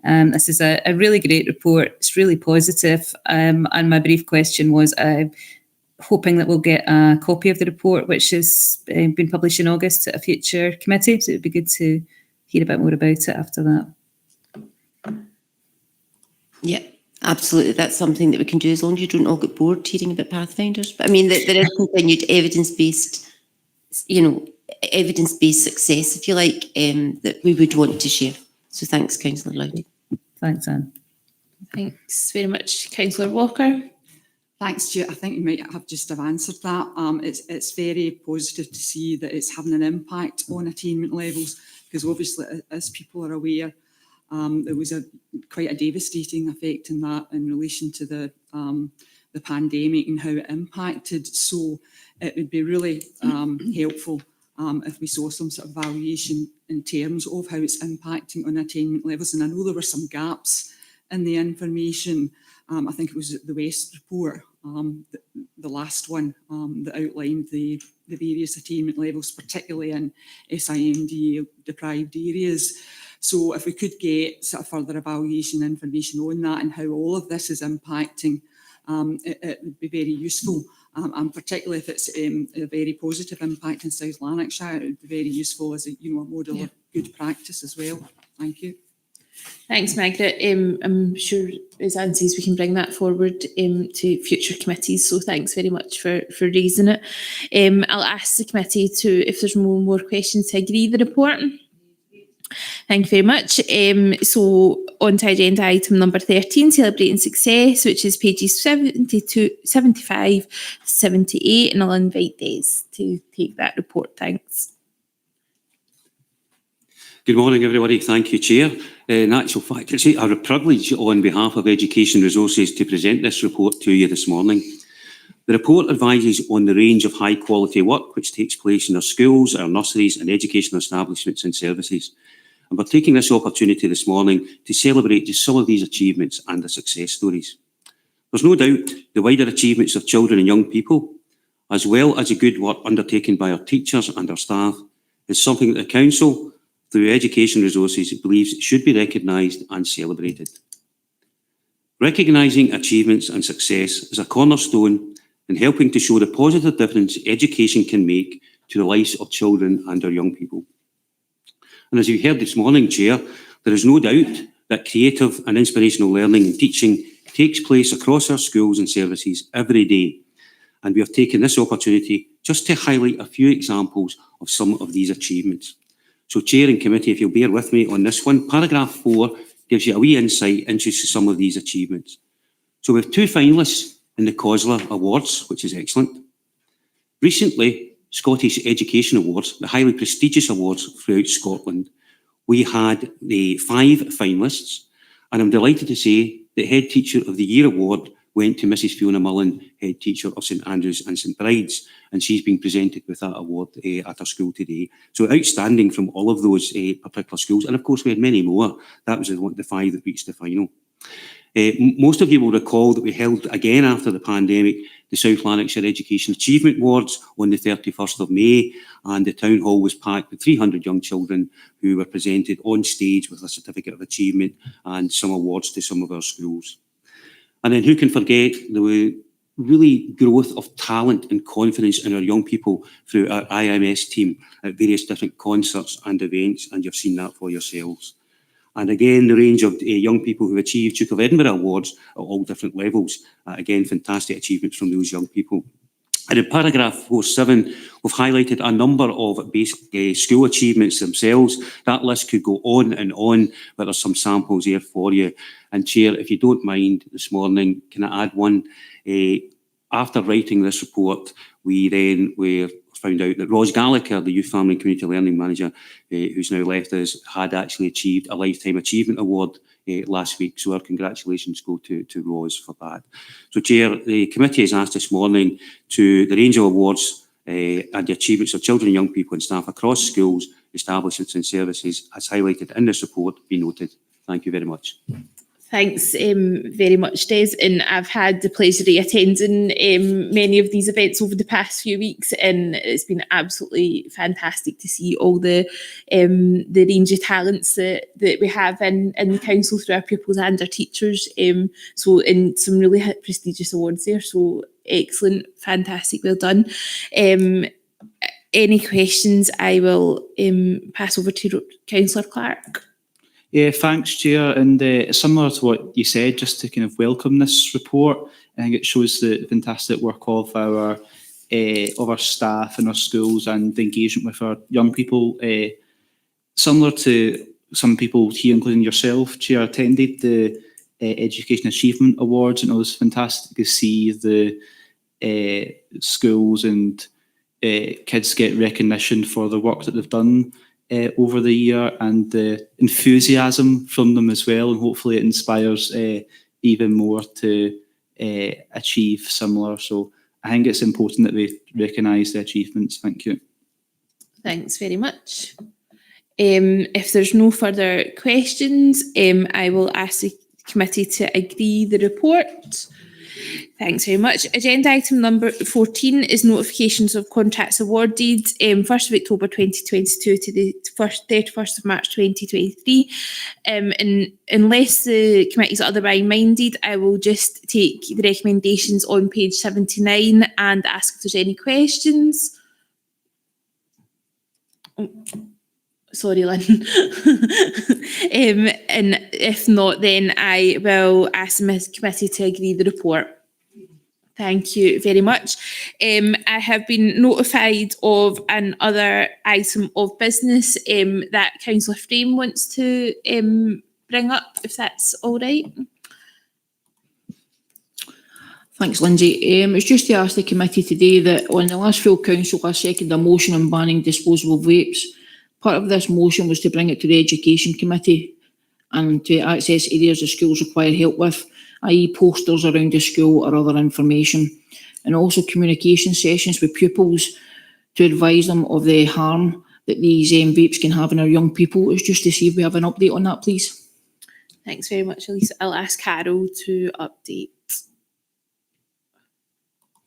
This is a really great report. It's really positive, and my brief question was hoping that we'll get a copy of the report, which has been published in August at a future committee, so it would be good to hear a bit more about it after that. Yeah, absolutely. That's something that we can do as long as you don't all get bored hearing about Pathfinders. But I mean, there is continued evidence-based, evidence-based success, if you like, that we would want to share. So thanks, Councillor Lowry. Thanks, Anne. Thanks very much, Councillor Walker. Thanks, Chair. I think you might have just answered that. It's very positive to see that it's having an impact on attainment levels, because obviously, as people are aware, there was quite a devastating effect in that in relation to the pandemic and how it impacted. So it would be really helpful if we saw some sort of valuation in terms of how it's impacting on attainment levels. And I know there were some gaps in the information. I think it was the West report, the last one, that outlined the various attainment levels, particularly in SIND deprived areas. So if we could get sort of further evaluation information on that and how all of this is impacting, it would be very useful. And particularly if it's a very positive impact in South Lanarkshire, it would be very useful as a model of good practice as well. Thank you. Thanks, Margaret. I'm sure, as Anne says, we can bring that forward to future committees. So thanks very much for raising it. I'll ask the committee if there's no more questions, to agree the report. Thank you very much. So on to agenda item number 13, Celebrating Success, which is pages 72, 75, 78, and I'll invite Des to take that report. Thanks. Good morning, everybody. Thank you, Chair. In actual fact, it's a privilege on behalf of Education Resources to present this report to you this morning. The report advises on the range of high-quality work which takes place in our schools, our nurseries and educational establishments and services. And we're taking this opportunity this morning to celebrate just some of these achievements and the success stories. There's no doubt the wider achievements of children and young people, as well as the good work undertaken by our teachers and our staff, is something that the Council, through Education Resources, believes should be recognised and celebrated. Recognising achievements and success is a cornerstone in helping to show the positive difference education can make to the lives of children and our young people. And as you heard this morning, Chair, there is no doubt that creative and inspirational learning and teaching takes place across our schools and services every day. And we have taken this opportunity just to highlight a few examples of some of these achievements. So, Chair and Committee, if you'll bear with me on this one, paragraph 4 gives you a wee insight into some of these achievements. So we have 2 finalists in the COSLA Awards, which is excellent. Recently, Scottish Education Awards, the highly prestigious awards throughout Scotland, we had the 5 finalists, and I'm delighted to say the Head Teacher of the Year award went to Mrs. Fiona Mullen, Head Teacher of St Andrews and St Bride's, and she's been presented with that award at our school today. So outstanding from all of those particular schools, and of course we had many more. That was the 5 that reached the final. Most of you will recall that we held again after the pandemic the South Lanarkshire Education Achievement Awards on the 31st of May, and the town hall was packed with 300 young children who were presented on stage with a certificate of achievement and some awards to some of our schools. And then who can forget the really growth of talent and confidence in our young people through our IMS team at various different concerts and events, and you've seen that for yourselves. And again, the range of young people who achieved Duke of Edinburgh Awards at all different levels. Again, fantastic achievements from those young people. And in paragraph 47, we've highlighted a number of basic school achievements themselves. That list could go on and on, but there's some samples here for you. And Chair, if you don't mind this morning, can I add one? After writing this report, we then found out that Ros Gallagher, the Youth, Family and Community Learning Manager, who's now left us, had actually achieved a Lifetime Achievement Award last week. So our congratulations go to Ros for that. So Chair, the committee has asked this morning to the range of awards and the achievements of children and young people and staff across schools, establishments and services as highlighted in this report be noted. Thank you very much. Thanks very much, Des. And I've had the pleasure of attending many of these events over the past few weeks, and it's been absolutely fantastic to see all the range of talents that we have in the council through our pupils and our teachers. So in some really prestigious awards there. So excellent, fantastic, well done. Any questions, I will pass over to Councillor Clark. Yeah, thanks, Chair. And similar to what you said, just to kind of welcome this report, I think it shows the fantastic work of our staff in our schools and the engagement with our young people. Similar to some people here, including yourself, Chair, attended the Education Achievement Awards, and it was fantastic to see the schools and kids get recognition for the work that they've done over the year, and the enthusiasm from them as well, and hopefully it inspires even more to achieve similar. So I think it's important that we recognise the achievements. Thank you. Thanks very much. If there's no further questions, I will ask the committee to agree the report. Thanks very much. Agenda item number 14 is notifications of contracts awarded 1st of October 2022 to the 31st of March 2023. And unless the committee is otherwise minded, I will just take the recommendations on page 79 and ask if there's any questions. Oh, sorry, Lynn. And if not, then I will ask the committee to agree the report. Thank you very much. I have been notified of another item of business that Councillor Frame wants to bring up, if that's all right. Thanks, Lindsay. It's just to ask the committee today that on the last full council, I seconded a motion on banning disposable vapes. Part of this motion was to bring it to the Education Committee and to access areas the schools require help with, i.e. posters around the school or other information, and also communication sessions with pupils to advise them of the harm that these vapes can have on our young people. It's just to see if we have an update on that, please. Thanks very much, Elise. I'll ask Carol to update.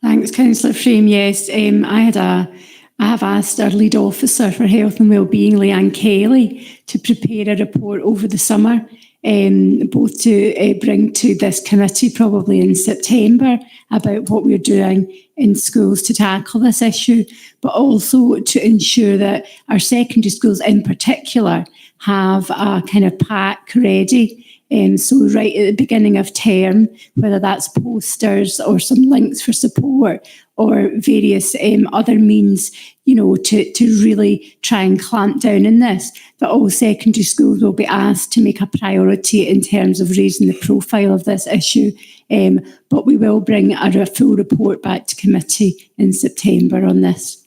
Thanks, Councillor Frame. Yes, I have asked our lead officer for health and wellbeing, Leanne Kelly, to prepare a report over the summer, both to bring to this committee probably in September about what we're doing in schools to tackle this issue, but also to ensure that our secondary schools in particular have a kind of pack ready. So right at the beginning of term, whether that's posters or some links for support or various other means, you know, to really try and clamp down in this, that all secondary schools will be asked to make a priority in terms of raising the profile of this issue. But we will bring a full report back to committee in September on this.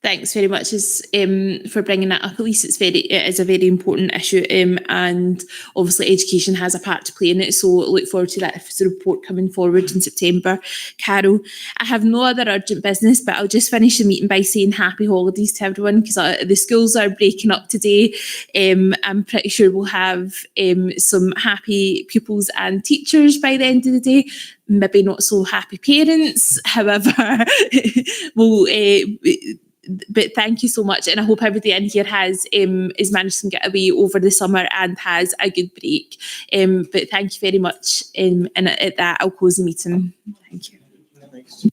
Thanks very much for bringing that up, Elise. It is a very important issue, and obviously education has a part to play in it. So look forward to that report coming forward in September. Carol, I have no other urgent business, but I'll just finish the meeting by saying happy holidays to everyone, because the schools are breaking up today. I'm pretty sure we'll have some happy pupils and teachers by the end of the day. Maybe not so happy parents, however, but thank you so much, and I hope everybody in here has is managed to get away over the summer and has a good break. But thank you very much, and at that I'll close the meeting. Thank you.